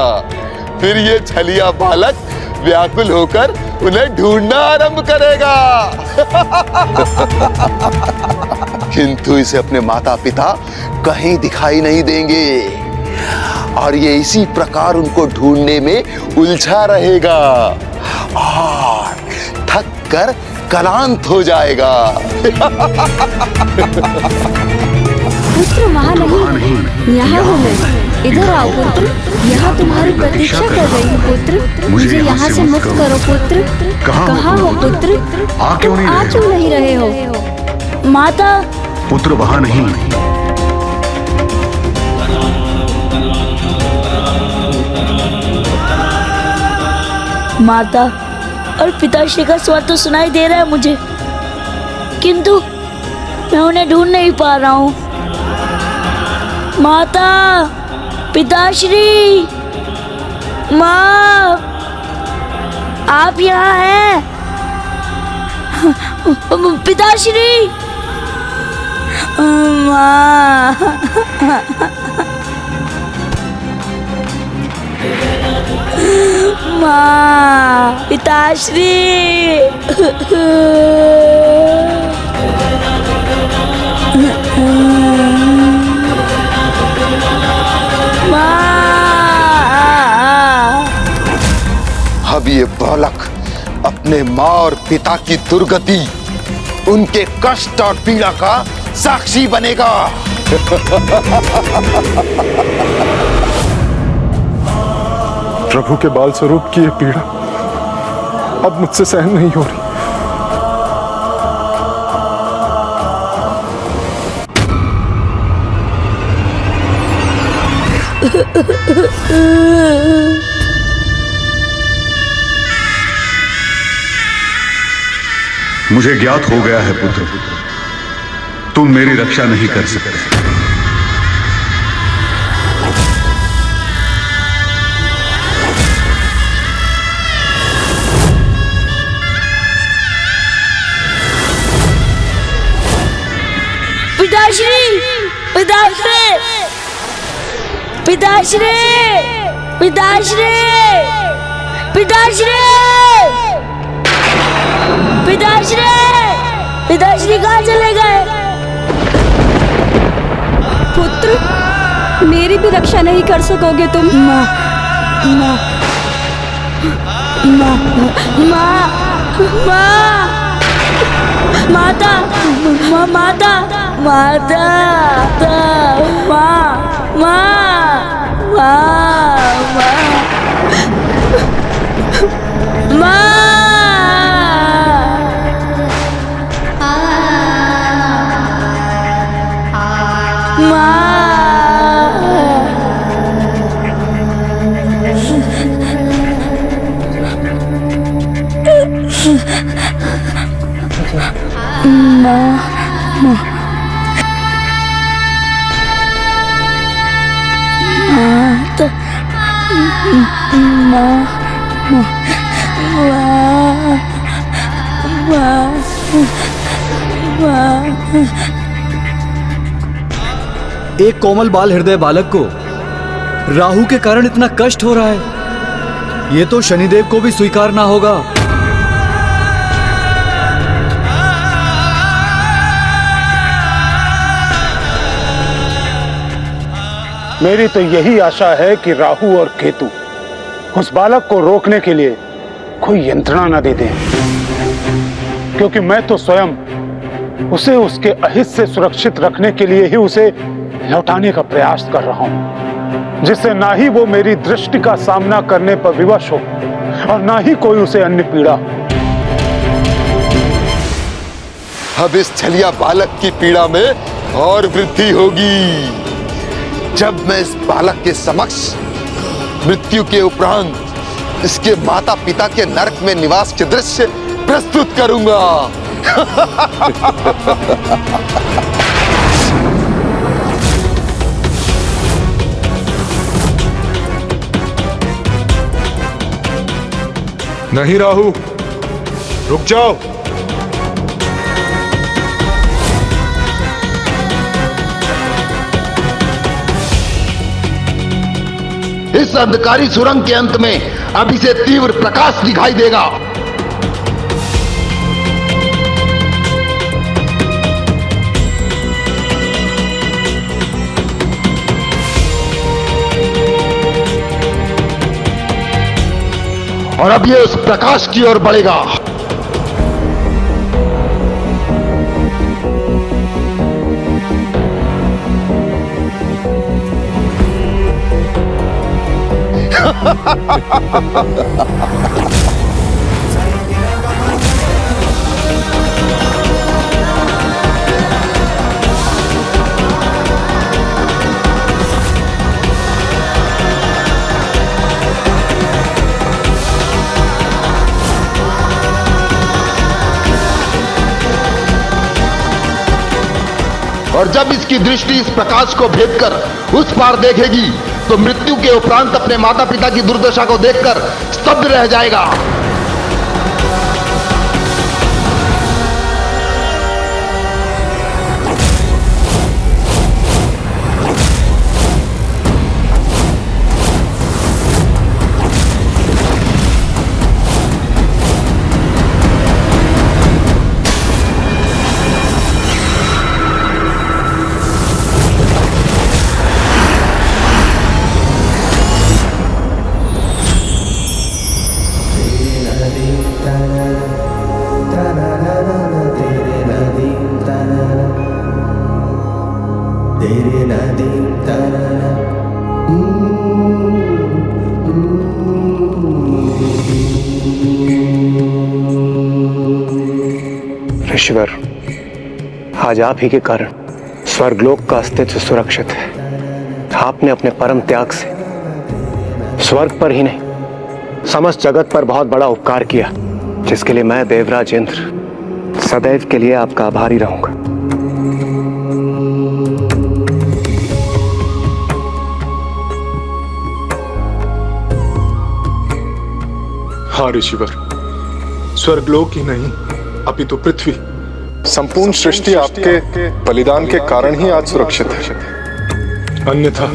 फिर ये छलिया बालक व्याकुल होकर उन्हें ढूंढना आरंभ करेगा। किंतु इसे अपने माता पिता कहीं दिखाई नहीं देंगे और ये इसी प्रकार उनको ढूंढने में उलझा रहेगा और थक कर क्लांत हो जाएगा। पुत्र वहाँ नहीं, यहाँ हूँ मैं। इधर आओ पुत्र, यहाँ तुम्हारी प्रतीक्षा कर रही हूँ पुत्र। मुझे यहाँ से मुक्त करो पुत्र। कहाँ हो पुत्र? आ क्यों नहीं रहे हो? माता। पुत्र वहाँ नहीं। माता और पिताश्री का स्वर तो सुनाई दे रहा है मुझे, किंतु मैं उन्हें ढूंढ नहीं पा रहा हूँ। माता, पिताश्री, माँ, आप यहाँ हैं? पिताश्री, माँ, माँ, पिताश्री। अब ये बालक अपने माँ और पिता की दुर्गति, उनके कष्ट और पीड़ा का साक्षी बनेगा। प्रभु के बाल स्वरूप की ये पीड़ा अब मुझसे सहन नहीं हो रही। मुझे ज्ञात हो गया है पुत्र, तुम मेरी रक्षा नहीं कर सकते। पिताश्री, पिताश्री, पिताश्री, पिताश्री, पिताश्री, पिताश्री, पिताश्री कहाँ चले गए? पुत्र, मेरी भी रक्षा नहीं कर सकोगे तुम? माँ, माँ, माँ, माँ, माँ, माता, माँ, माता, माता, माँ, माँ, माँ, माँ, एक कोमल बाल हृदय बालक को राहु के कारण इतना कष्ट हो रहा है, ये तो शनिदेव को भी स्वीकार ना होगा। मेरी तो यही आशा है कि राहु और केतु उस बालक को रोकने के लिए कोई यंत्रणा न दे दें, क्योंकि मैं तो स्वयं उसे उसके अहित से सुरक्षित रखने के लिए ही उसे लौटाने का प्रयास कर रहा हूं, जिससे ना ही वो मेरी दृष्टि का सामना करने पर विवश हो और ना ही कोई उसे अन्य पीड़ा हो। अब इस छलिया बालक की पीड़ा में और वृद्धि होगी। जब मैं इस बालक के समक्ष मृत्यु के उपरांत इसके माता पिता के नरक में निवास के दृश्य प्रस्तुत करूंगा। नहीं राहु, रुक जाओ। इस अंधकारी सुरंग के अंत में अभी से तीव्र प्रकाश दिखाई देगा। और अब ये उस प्रकाश की ओर बढ़ेगा। और जब इसकी दृष्टि इस प्रकाश को भेद कर उस पार देखेगी तो मृत्यु के उपरांत अपने माता पिता की दुर्दशा को देखकर स्तब्ध रह जाएगा। ऋषिवर, आज आप ही के कारण स्वर्गलोक का अस्तित्व सुरक्षित है। आपने अपने परम त्याग से स्वर्ग पर ही नहीं समस्त जगत पर बहुत बड़ा उपकार किया, जिसके लिए मैं देवराज इंद्र सदैव के लिए आपका आभारी रहूंगा। हाँ ऋषिवर, स्वर्गलोक ही नहीं अपितु पृथ्वी, संपूर्ण सृष्टि आपके बलिदान के कारण ही आज सुरक्षित है। अन्यथा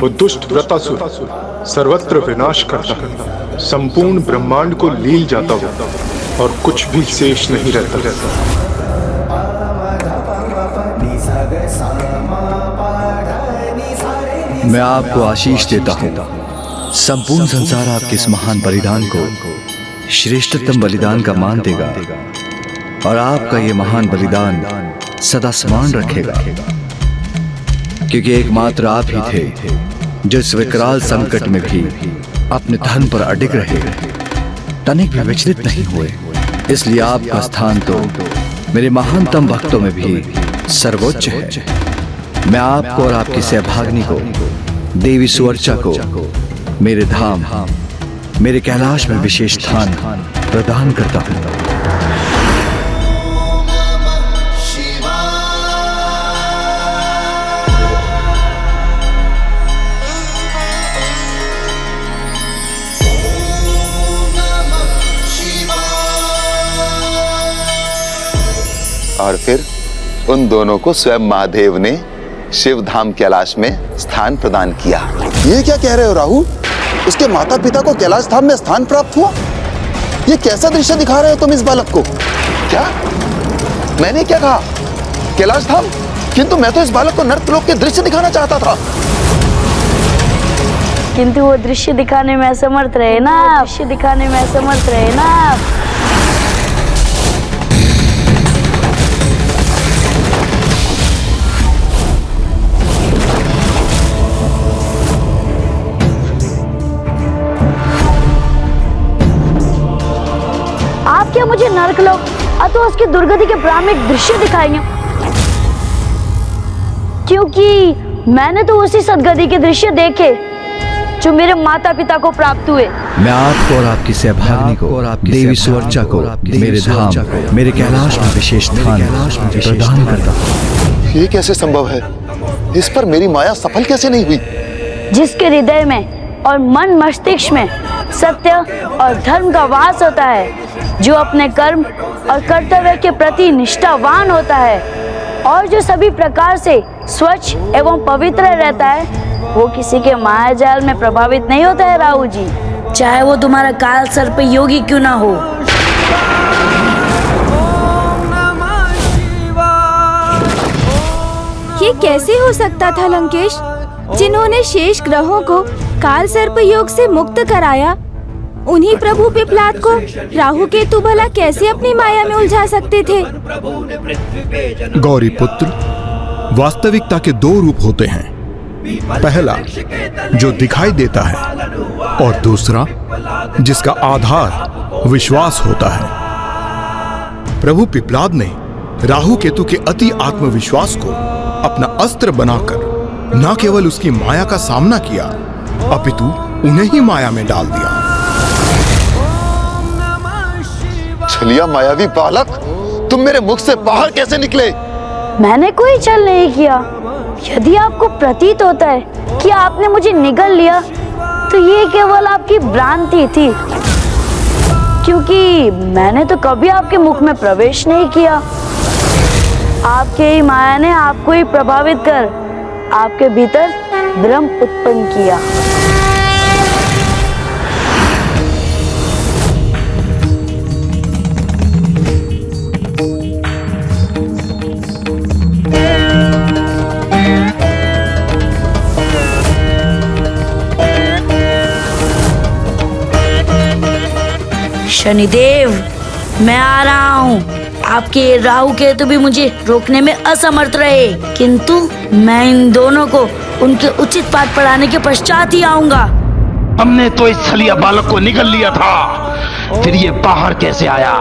वो दुष्ट व्रतासुर सर्वत्र विनाश करता, संपूर्ण ब्रह्मांड को लील जाता हो और कुछ भी शेष नहीं रहता। मैं आपको आशीष देता हूँ। संपूर्ण संसार आपके इस महान बलिदान को श्रेष्ठतम बलिदान का मान देगा और आपका ये महान बलिदान सदा स्मरण रखेगा, क्योंकि एकमात्र आप ही थे जो इस विकराल संकट में भी अपने धर्म पर अडिग रहे, तनिक भी विचलित नहीं हुए। इसलिए आपका स्थान तो मेरे महानतम भक्तों में भी सर्वोच्च है। मैं आपको और आपकी सहभागिनी को, देवी सुवर्चा को मेरे धाम, मेरे कैलाश में विशेष स्थान प्रदान करता हूं। और फिर उन दोनों को स्वयं महादेव ने शिव धाम कैलाश में स्थान प्रदान किया। ये क्या कह रहे हो राहु? उसके माता पिता को कैलाश धाम में स्थान प्राप्त हुआ? ये कैसा दृश्य दिखा रहे हो तुम इस बालक को? क्या? मैंने क्या कहा? कैलाश धाम? किंतु मैं तो इस बालक को नर्कलोक के दृश्य दिखाना चाहता था। किंतु वो दृश्य दिखाने में असमर्थ रहे ना, दृश्य दिखाने में असमर्थ रहे ना। आप क्या मुझे नरकलोक अथवा उसकी दुर्गति के भ्रामिक दृश्य दिखाएंगे? क्योंकि मैंने तो उसी सदगति के दृश्य देखे जो मेरे माता पिता को प्राप्त हुए। मैं आपको और आपकी सहभागिनी को और आपकी देवी सुवर्चा को मेरे धाम मेरे कैलाश में विशेष स्थान प्रदान करता हूँ। ये कैसे संभव है? इस पर मेरी माया सफल कैसे नहीं हुई? जिसके हृदय में और मन मस्तिष्क में सत्य और धर्म का वास होता है, जो अपने कर्म और कर्तव्य के प्रति निष्ठावान होता है और जो सभी प्रकार से स्वच्छ एवं पवित्र रहता है, वो किसी के माया जाल में प्रभावित नहीं होता है राहु जी, चाहे वो तुम्हारा काल सर्प योगी क्यों ना हो। ये कैसे हो सकता था लंकेश? जिन्होंने शेष ग्रहों को काल सर्प योग से मुक्त कराया, उन्हीं प्रभु पिपलाद को राहु केतु भला कैसे अपनी माया में उलझा सकते थे? गौरी पुत्र, वास्तविकता के दो रूप होते हैं। पहला जो दिखाई देता है और दूसरा जिसका आधार विश्वास होता है। प्रभु पिपलाद ने राहु केतु के अति आत्मविश्वास को अपना अस्त्र बनाकर न केवल उसकी माया का सामना किया, अपितु उन्हें ही माया में डाल दिया। छलिया मायावी बालक, तुम मेरे मुख से बाहर कैसे निकले? मैंने कोई छल नहीं किया। यदि आपको प्रतीत होता है कि आपने मुझे निगल लिया, तो ये केवल आपकी भ्रांति थी, क्योंकि मैंने तो कभी आपके मुख में प्रवेश नहीं किया। आपके ही माया ने आपको ही प्रभावित कर आपके भीतर भ्रम उत्पन्न किया। शनिदेव, मैं आ रहा हूँ। आपके राहु केतु भी मुझे रोकने में असमर्थ रहे, किंतु मैं इन दोनों को उनके उचित पाठ पढ़ाने के पश्चात ही आऊंगा। हमने तो इस छलिया बालक को निगल लिया था, फिर ये बाहर कैसे आया?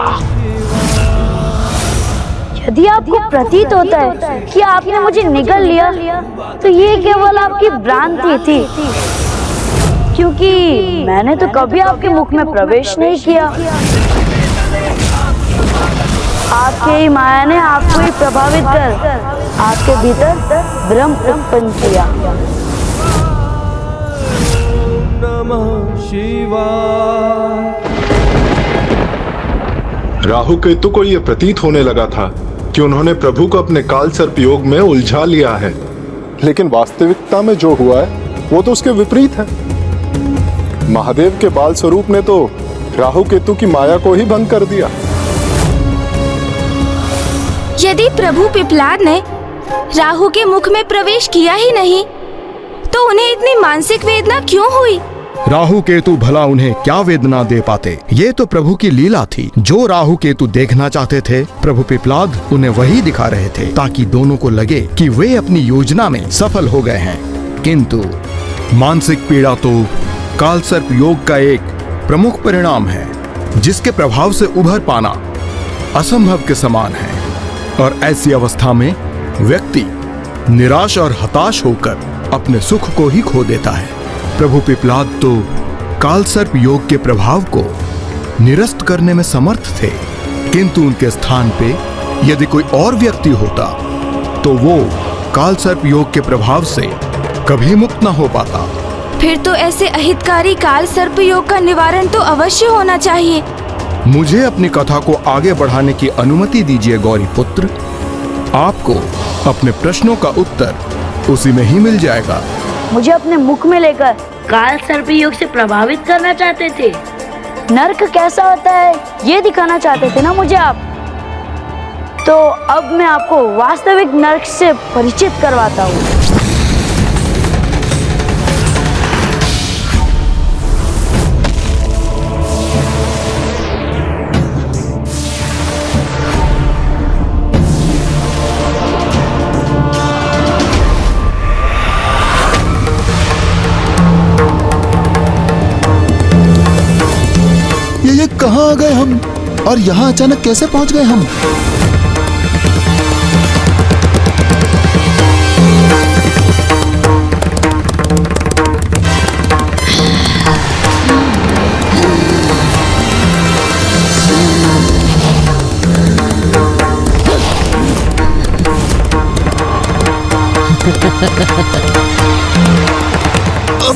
यदि आपको प्रतीत होता है कि आपने मुझे निगल लिया, तो ये केवल आपकी भ्रांति थी, क्योंकि मैंने तो कभी आपके मुख में प्रवेश नहीं किया। आपके ही माया ने आपको ही प्रभावित कर आपके भीतर भ्रम उत्पन्न किया। नमः शिवाय। राहु केतु को यह प्रतीत होने लगा था कि उन्होंने प्रभु को अपने काल सर्प योग में उलझा लिया है, लेकिन वास्तविकता में जो हुआ है वो तो उसके विपरीत है। महादेव के बाल स्वरूप ने तो राहु केतु की माया को ही भंग कर दिया। यदि प्रभु पिपलाद ने राहु के मुख में प्रवेश किया ही नहीं, तो उन्हें इतनी मानसिक वेदना क्यों हुई? राहु केतु भला उन्हें क्या वेदना दे पाते? ये तो प्रभु की लीला थी। जो राहु केतु देखना चाहते थे, प्रभु पिपलाद उन्हें वही दिखा रहे थे, ताकि दोनों को लगे कि वे अपनी योजना में सफल हो गए हैं। किंतु मानसिक पीड़ा तो काल सर्प योग का एक प्रमुख परिणाम है, जिसके प्रभाव से उभर पाना असंभव के समान है। और ऐसी अवस्था में व्यक्ति निराश और हताश होकर अपने सुख को ही खो देता है। प्रभु पिपलाद तो काल सर्प योग के प्रभाव को निरस्त करने में समर्थ थे, किंतु उनके स्थान पे यदि कोई और व्यक्ति होता तो वो काल सर्प योग के प्रभाव से कभी मुक्त न हो पाता। फिर तो ऐसे अहितकारी काल सर्प योग का निवारण तो अवश्य होना चाहिए। मुझे अपनी कथा को आगे बढ़ाने की अनुमति दीजिए गौरी पुत्र। आपको अपने प्रश्नों का उत्तर उसी में ही मिल जाएगा। मुझे अपने मुख में लेकर काल सर्प योग से प्रभावित करना चाहते थे। नर्क कैसा होता है ये दिखाना चाहते थे ना मुझे आप। तो अब मैं आपको वास्तविक नर्क से परिचित करवाता हूँ। ये कहाँ आ गए हम, और यहाँ अचानक कैसे पहुंच गए हम? अब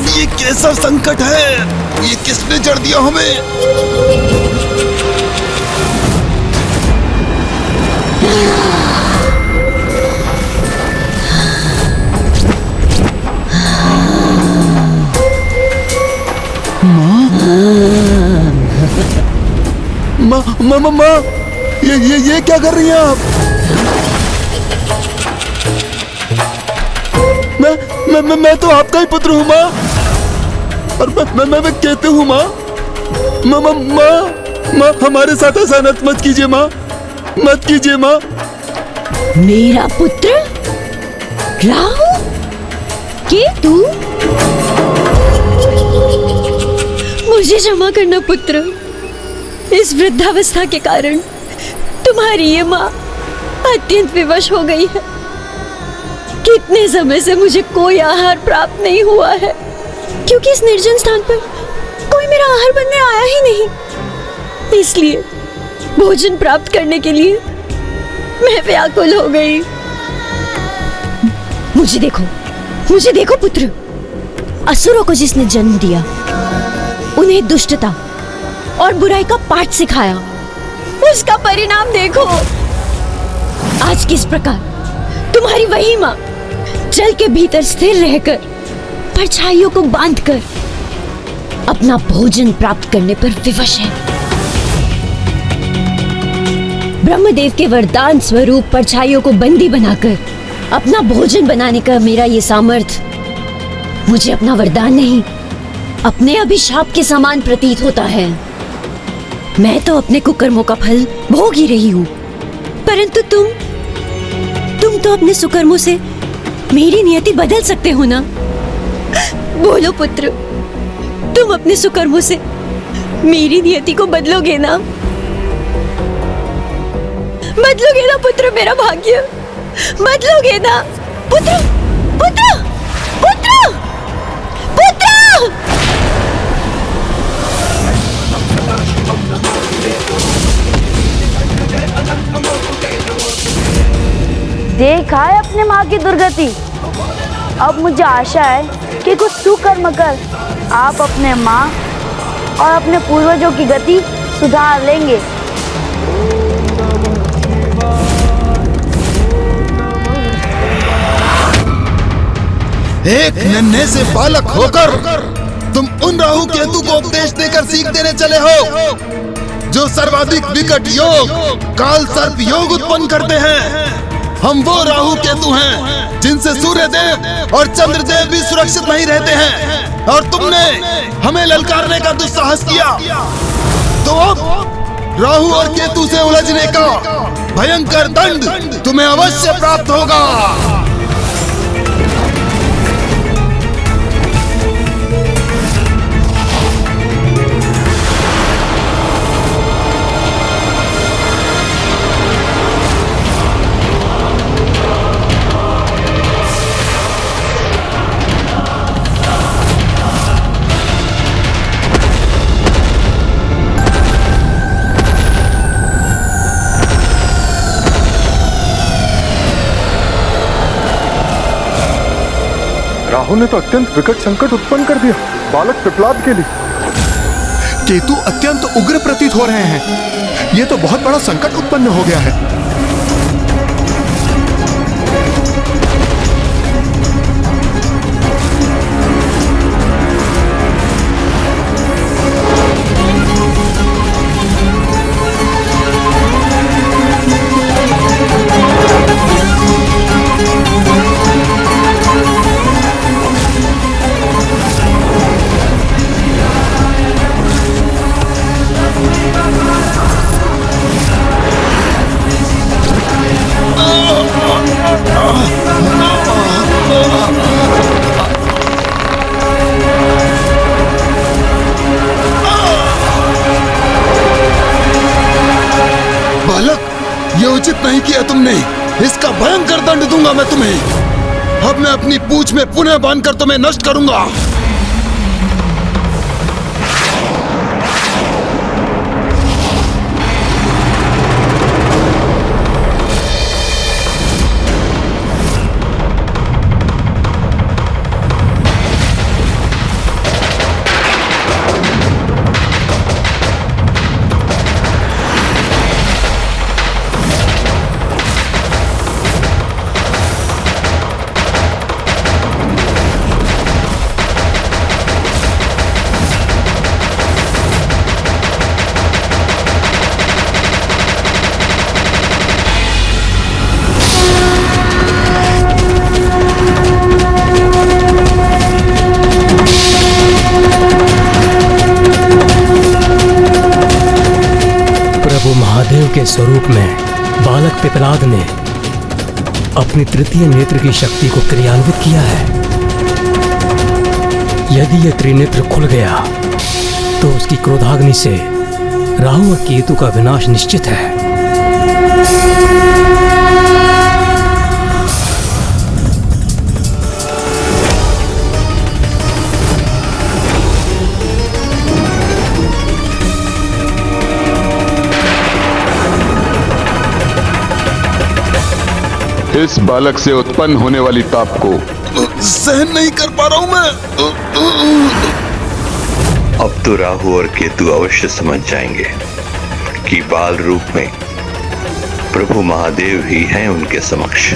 ये कैसा संकट है? ये किसने जड़ दिया हमें? माँ, ये क्या कर रही हैं आप? मैं तो आपका ही पुत्र हूँ माँ। और मैं कहते हूँ माँ, माँ हमारे साथ ऐसा मत कीजिए माँ, मत कीजिए माँ। मेरा पुत्र राहु केतु, मुझे क्षमा करना पुत्र। इस वृद्धावस्था के कारण तुम्हारी ये माँ अत्यंत विवश हो गई है। कितने समय से मुझे कोई आहार प्राप्त नहीं हुआ है, क्योंकि इस निर्जन स्थान पर कोई मेरा आहार बनने आया ही नहीं। इसलिए भोजन प्राप्त करने के लिए मैं व्याकुल हो गई। मुझे देखो पुत्र। असुरों को जिसने जन्म दिया, उन्हें दुष्टता और बुराई का पाठ सिखाया, उसका परिणाम देखो। आज किस प्रकार तुम्हारी वही माँ जल के भीतर स्थिर रहकर परछाइयों को बांधकर अपना भोजन प्राप्त करने पर विवश है। ब्रह्मदेव के वरदान स्वरूप परछाइयों को बंदी बनाकर अपना भोजन बनाने का मेरा ये सामर्थ्य मुझे अपना वरदान नहीं, अपने अभिशाप के समान प्रतीत होता है। मैं तो अपने कुकर्मों का फल भोग ही रही हूँ, परंतु तुम तो अपने सुकर्मों से मेरी नियति बदल सकते हो ना। बोलो पुत्र, तुम अपने सुकर्मों से मेरी नियति को बदलोगे ना? बदलोगे ना पुत्र मेरा भाग्य? बदलोगे ना पुत्र? पुत्र पुत्र पुत्र! देखा है अपने माँ की दुर्गति। अब मुझे आशा है कि कुछ सुकर्म कर आप अपने माँ और अपने पूर्वजों की गति सुधार लेंगे। एक नन्हे से बालक होकर तुम उन राहु केतु को उपदेश देकर सीख देने चले हो जो सर्वाधिक विकट योग काल सर्प योग उत्पन्न करते हैं। हम वो राहु केतु हैं जिनसे सूर्य देव और चंद्र देव भी सुरक्षित नहीं रहते हैं, और तुमने हमें ललकारने का दुस्साहस किया। तो अब राहु और केतु से उलझने का भयंकर दंड तुम्हें अवश्य प्राप्त होगा। राहु ने तो अत्यंत विकट संकट उत्पन्न कर दिया बालक पिपलाद के लिए। केतु अत्यंत उग्र प्रतीत हो रहे हैं। यह तो बहुत बड़ा संकट उत्पन्न हो गया है। ये उचित नहीं किया तुमने। इसका भयंकर दंड दूंगा मैं तुम्हें। अब मैं अपनी पूंछ में पुनः बांधकर तुम्हें नष्ट करूंगा। के स्वरूप में बालक पिपलाद ने अपनी तृतीय नेत्र की शक्ति को क्रियान्वित किया है। यदि यह त्रिनेत्र खुल गया तो उसकी क्रोधाग्नि से राहु और केतु का विनाश निश्चित है। इस बालक से उत्पन्न होने वाली ताप को सहन नहीं कर पा रहा हूं मैं। अब तो राहु और केतु अवश्य समझ जाएंगे कि बाल रूप में प्रभु महादेव ही हैं उनके समक्ष।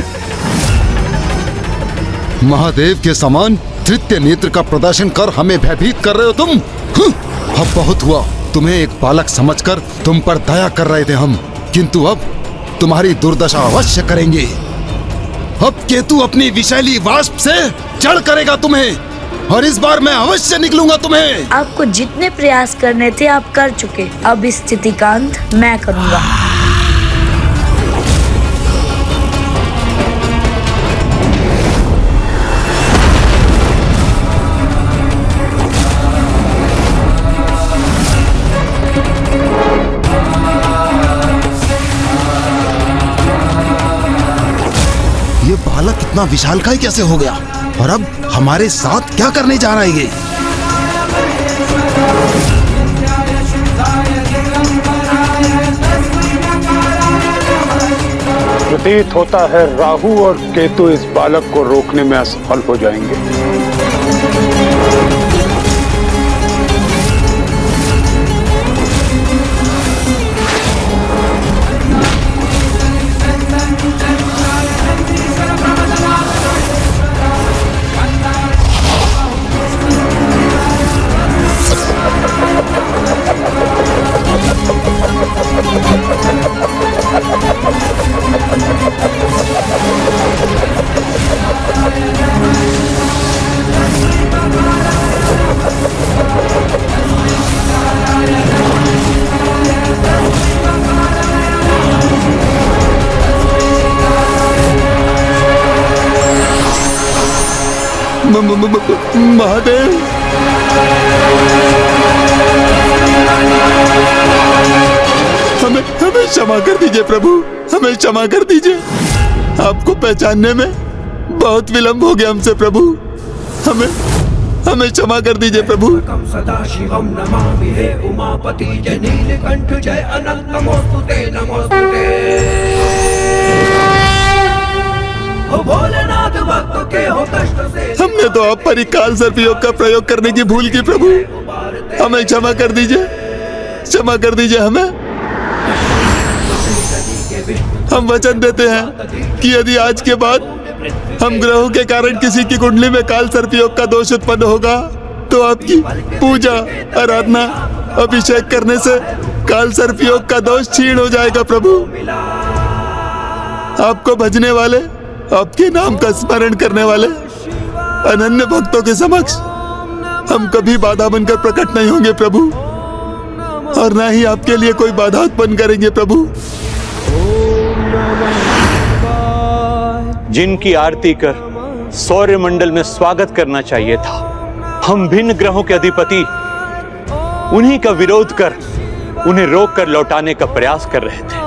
महादेव के समान तृतीय नेत्र का प्रदर्शन कर हमें भयभीत कर रहे हो तुम। अब बहुत हुआ। तुम्हें एक बालक समझकर तुम पर दया कर रहे थे हम, किंतु अब तुम्हारी दुर्दशा अवश्य करेंगे। अब केतु अपनी विषैली वाष्प से जड़ करेगा तुम्हें, और इस बार मैं अवश्य निकलूंगा तुम्हें। आपको जितने प्रयास करने थे आप कर चुके, अब इस स्थिति का अंत मैं करूंगा। ये बालक इतना विशालकाय कैसे हो गया, और अब हमारे साथ क्या करने जा रहा है ये? प्रतीत होता है राहु और केतु इस बालक को रोकने में असफल हो जाएंगे। महादेव, हमें क्षमा कर दीजिए प्रभु, हमें क्षमा कर दीजिए। आपको पहचानने में बहुत विलंब हो गया हमसे प्रभु, हमें क्षमा कर दीजिए प्रभु। सदा शिवम नमामि हे उमापति जय नीलकंठ जय अनंत नमोस्तुते नमोस्तुते। हो भोलेनाथ भक्त के हो कष्ट से। हमने तो आप पर ही काल सर्प योग का प्रयोग करने की भूल की प्रभु, हमें क्षमा कर दीजिए, क्षमा कर दीजिए हमें। हम वचन देते हैं कि यदि आज के बाद हम ग्रहों के कारण किसी की कुंडली में काल सर्प योग का दोष उत्पन्न होगा तो आपकी पूजा, आराधना, अभिषेक करने से काल सर्प योग का दोष क्षीण हो जाएगा प्रभु। आपको भजने वाले, आपके नाम का स्मरण करने वाले अनन्य भक्तों के समक्ष हम कभी बाधा बनकर प्रकट नहीं होंगे प्रभु, और ना ही आपके लिए कोई बाधा उत्पन्न करेंगे प्रभु। जिनकी आरती कर सौर्य मंडल में स्वागत करना चाहिए था, हम भिन्न ग्रहों के अधिपति उन्हीं का विरोध कर उन्हें रोक कर लौटाने का प्रयास कर रहे थे।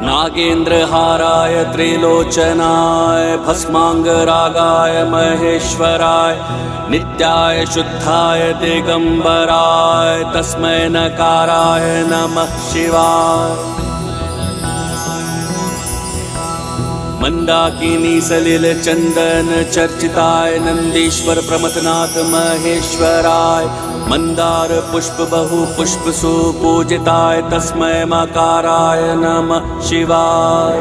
नागेन्द्रहाराय त्रिलोचनाय भस्मांगरागाय महेश्वराय नित्याय शुद्धाय दिगंबराय तस्मै नकाराय नमः शिवाय। मंदाकिनी सलिल चंदन चर्चिताय नंदीश्वर प्रमथनाथ महेश्वराय मंदार पुष्प बहु पुष्प सुपूजिताय तस्मै मकाराय नमः शिवाय।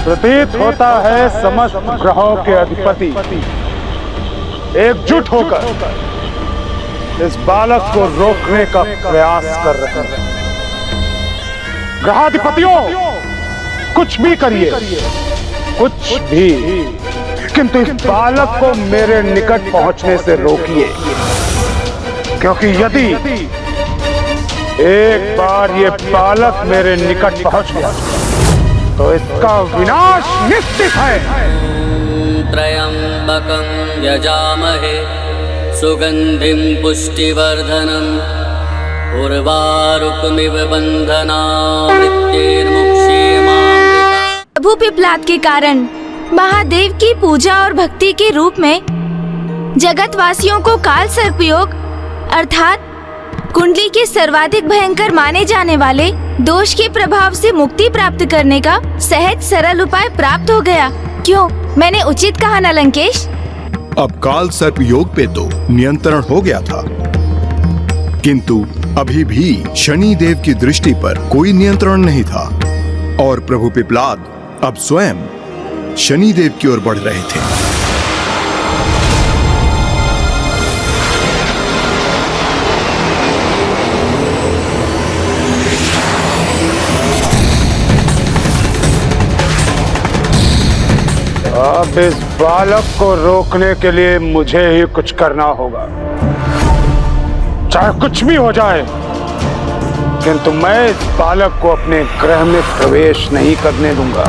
प्रतीत होता है समस्त ग्रहों के अधिपति एकजुट होकर इस बालक को रोकने का प्रयास कर रहे हैं। ग्रहाधिपतियों, कुछ भी करिए, कुछ भी, किंतु इस बालक को मेरे निकट पहुंचने से रोकिए, क्योंकि यदि एक बार ये बालक मेरे निकट पहुंच गया तो इसका विनाश निश्चित है। त्र्यंबकं यजामहे सुगंधिं पुष्टिवर्धनम् उर्वारुकमिव बन्धनान् मृत्युर्मुक्षीयमामृता। प्रभु पिप्लाद के कारण महादेव की पूजा और भक्ति के रूप में जगतवासियों को काल सर्पयोग अर्थात कुंडली के सर्वाधिक भयंकर माने जाने वाले दोष के प्रभाव से मुक्ति प्राप्त करने का सहज सरल उपाय प्राप्त हो गया। क्यों, मैंने उचित कहा ना लंकेश? अब काल सर्प योग पे तो नियंत्रण हो गया था, किंतु अभी भी शनि देव की दृष्टि पर कोई नियंत्रण नहीं था और प्रभु पिप्लाद अब स्वयं शनि देव की ओर बढ़ रहे थे। अब इस बालक को रोकने के लिए मुझे ही कुछ करना होगा, चाहे कुछ भी हो जाए, किंतु मैं इस बालक को अपने गृह में प्रवेश नहीं करने दूंगा।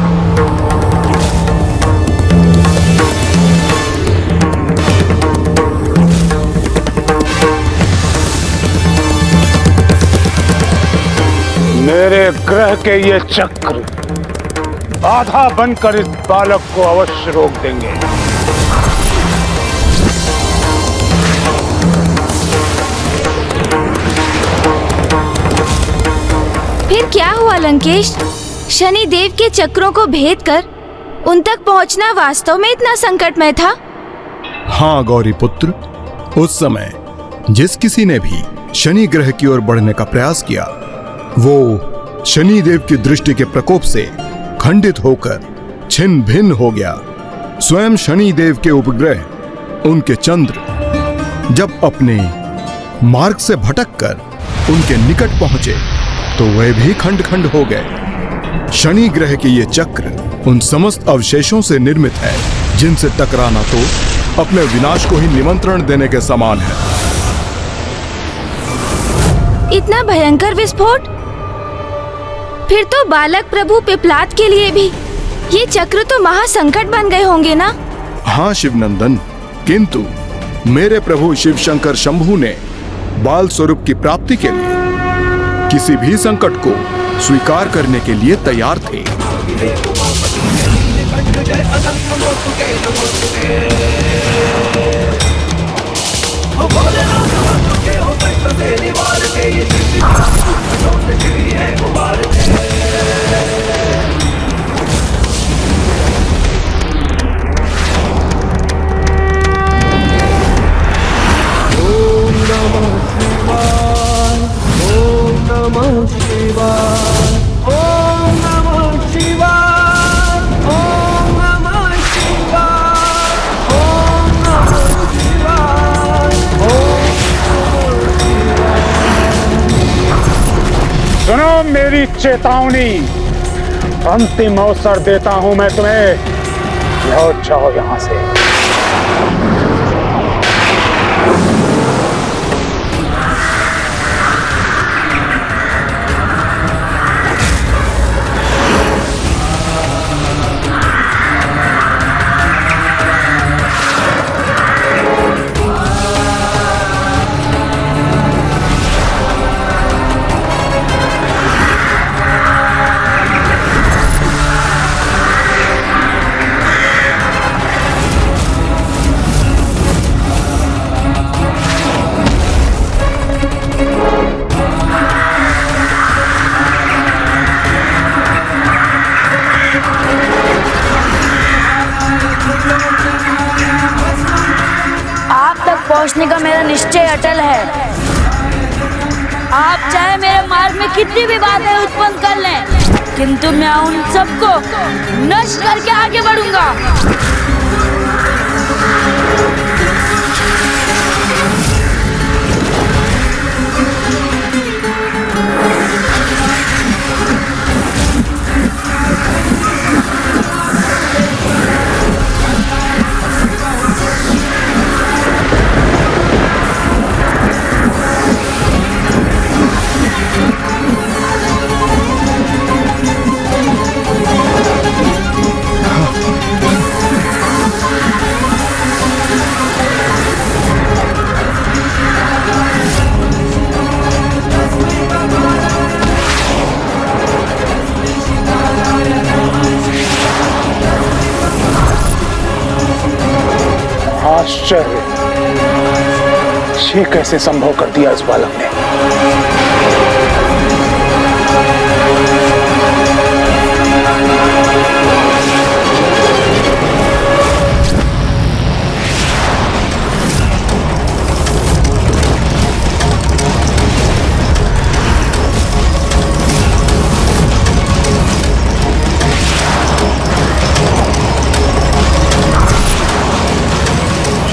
मेरे ग्रह के ये चक्र बाधा बनकर इस बालक को अवश्य रोक देंगे। फिर क्या हुआ लंकेश? शनि देव के चक्रों को भेद कर उन तक पहुंचना वास्तव में इतना संकटमय था? हाँ गौरी पुत्र, उस समय जिस किसी ने भी शनि ग्रह की ओर बढ़ने का प्रयास किया वो शनि देव की दृष्टि के प्रकोप से खंडित होकर छिन्न भिन्न हो गया। स्वयं शनि देव के उपग्रह उनके चंद्र जब अपने मार्ग से भटककर उनके निकट पहुंचे तो वह भी खंड खंड हो गए। शनि ग्रह के ये चक्र उन समस्त अवशेषों से निर्मित है जिनसे टकराना तो अपने विनाश को ही निमंत्रण देने के समान है। इतना भयंकर विस्फोट? फिर तो बालक प्रभु पिप्लाद के लिए भी ये चक्र तो महासंकट बन गए होंगे ना? हाँ शिवनंदन, किंतु मेरे प्रभु शिव शंकर शंभु ने बाल स्वरूप की प्राप्ति के लिए किसी भी संकट को स्वीकार करने के लिए तैयार थे। सुनो मेरी चेतावनी, अंतिम अवसर देता हूं मैं तुम्हें, लौट जाओ यहां से। पहुंचने का मेरा निश्चय अटल है। आप चाहे मेरे मार्ग में कितनी भी बातें उत्पन्न कर लें, किंतु मैं उन सबको नष्ट करके आगे बढ़ूंगा। आश्चर्य! ये कैसे संभव कर दिया इस बालक ने?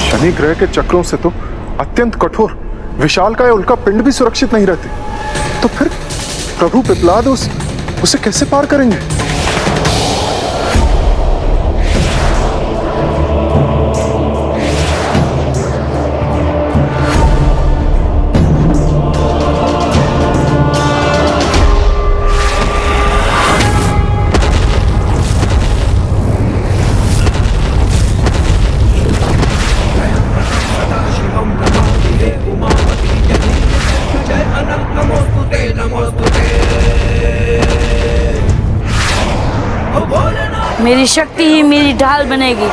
शनि ग्रह के चक्रों से तो अत्यंत कठोर विशालकाय उल्का पिंड भी सुरक्षित नहीं रहते, तो फिर प्रभु पिप्लाद उसे कैसे पार करेंगे? मेरी शक्ति ही मेरी ढाल बनेगी।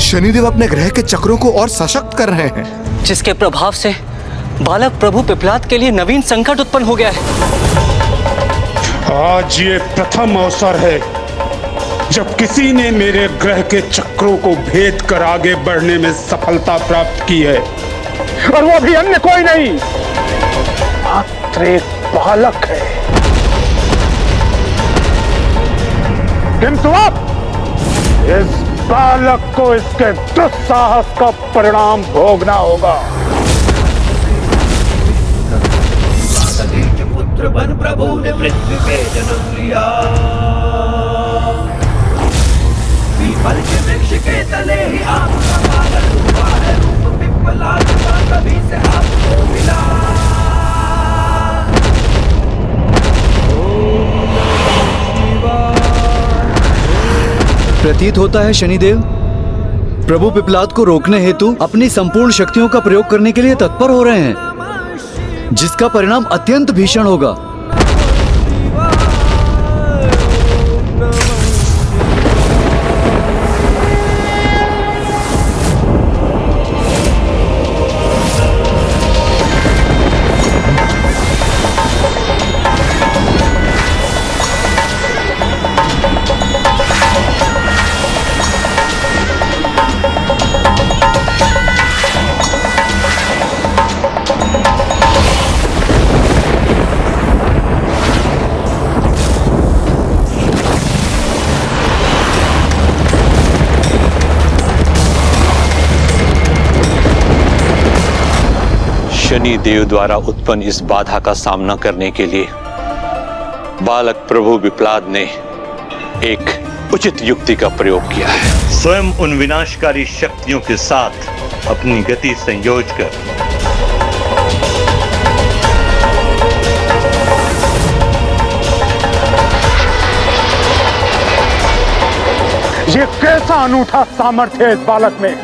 शनिदेव अपने ग्रह के चक्रों को और सशक्त कर रहे हैं, जिसके प्रभाव से बालक प्रभु पिप्लाद के लिए नवीन संकट उत्पन्न हो गया है। आज ये प्रथम अवसर है जब किसी ने मेरे ग्रह के चक्रों को भेद कर आगे बढ़ने में सफलता प्राप्त की है, और वो भी अन्य कोई नहीं, मात्र एक बालक है। किंतु अब इस बालक को इसके दुस्साहस का परिणाम भोगना होगा। पुत्र बन प्रभु ने पृथ्वी पे जन्म लिया, पीपल के वृक्ष के तले ही आपका पालन हुआ है, रूप पिप्पलाद का तभी से आपको मिला। प्रतीत होता है शनिदेव प्रभु पिप्लाद को रोकने हेतु अपनी संपूर्ण शक्तियों का प्रयोग करने के लिए तत्पर हो रहे हैं, जिसका परिणाम अत्यंत भीषण होगा। शनि देव द्वारा उत्पन्न इस बाधा का सामना करने के लिए बालक प्रभु पिप्लाद ने एक उचित युक्ति का प्रयोग किया है। स्वयं उन विनाशकारी शक्तियों के साथ अपनी गति संयोज कर ये कैसा अनूठा सामर्थ्य है इस बालक में।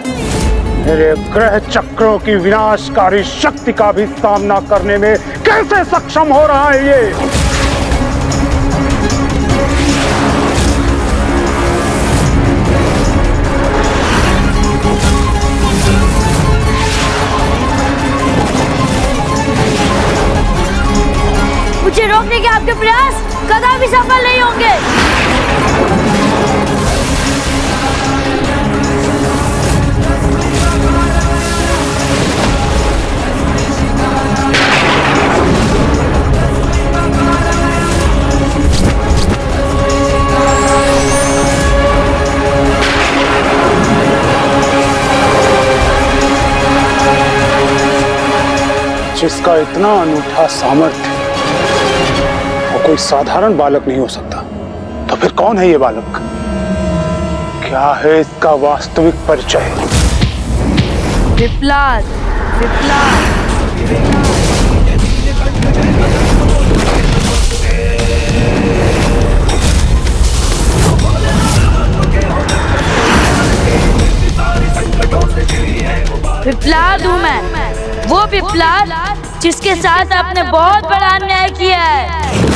मेरे ग्रह चक्रों की विनाशकारी शक्ति का भी सामना करने में कैसे सक्षम हो रहा है ये। मुझे रोकने के आपके प्रयास कदापि सफल नहीं होंगे। जिसका इतना अनूठा सामर्थ्य वो कोई साधारण बालक नहीं हो सकता, तो फिर कौन है ये बालक? क्या है इसका वास्तविक परिचय? पिप्लाद, पिप्लाद। पिपलाद हूँ मैं, वो पिपलाद जिसके साथ आपने बहुत बड़ा अन्याय किया है।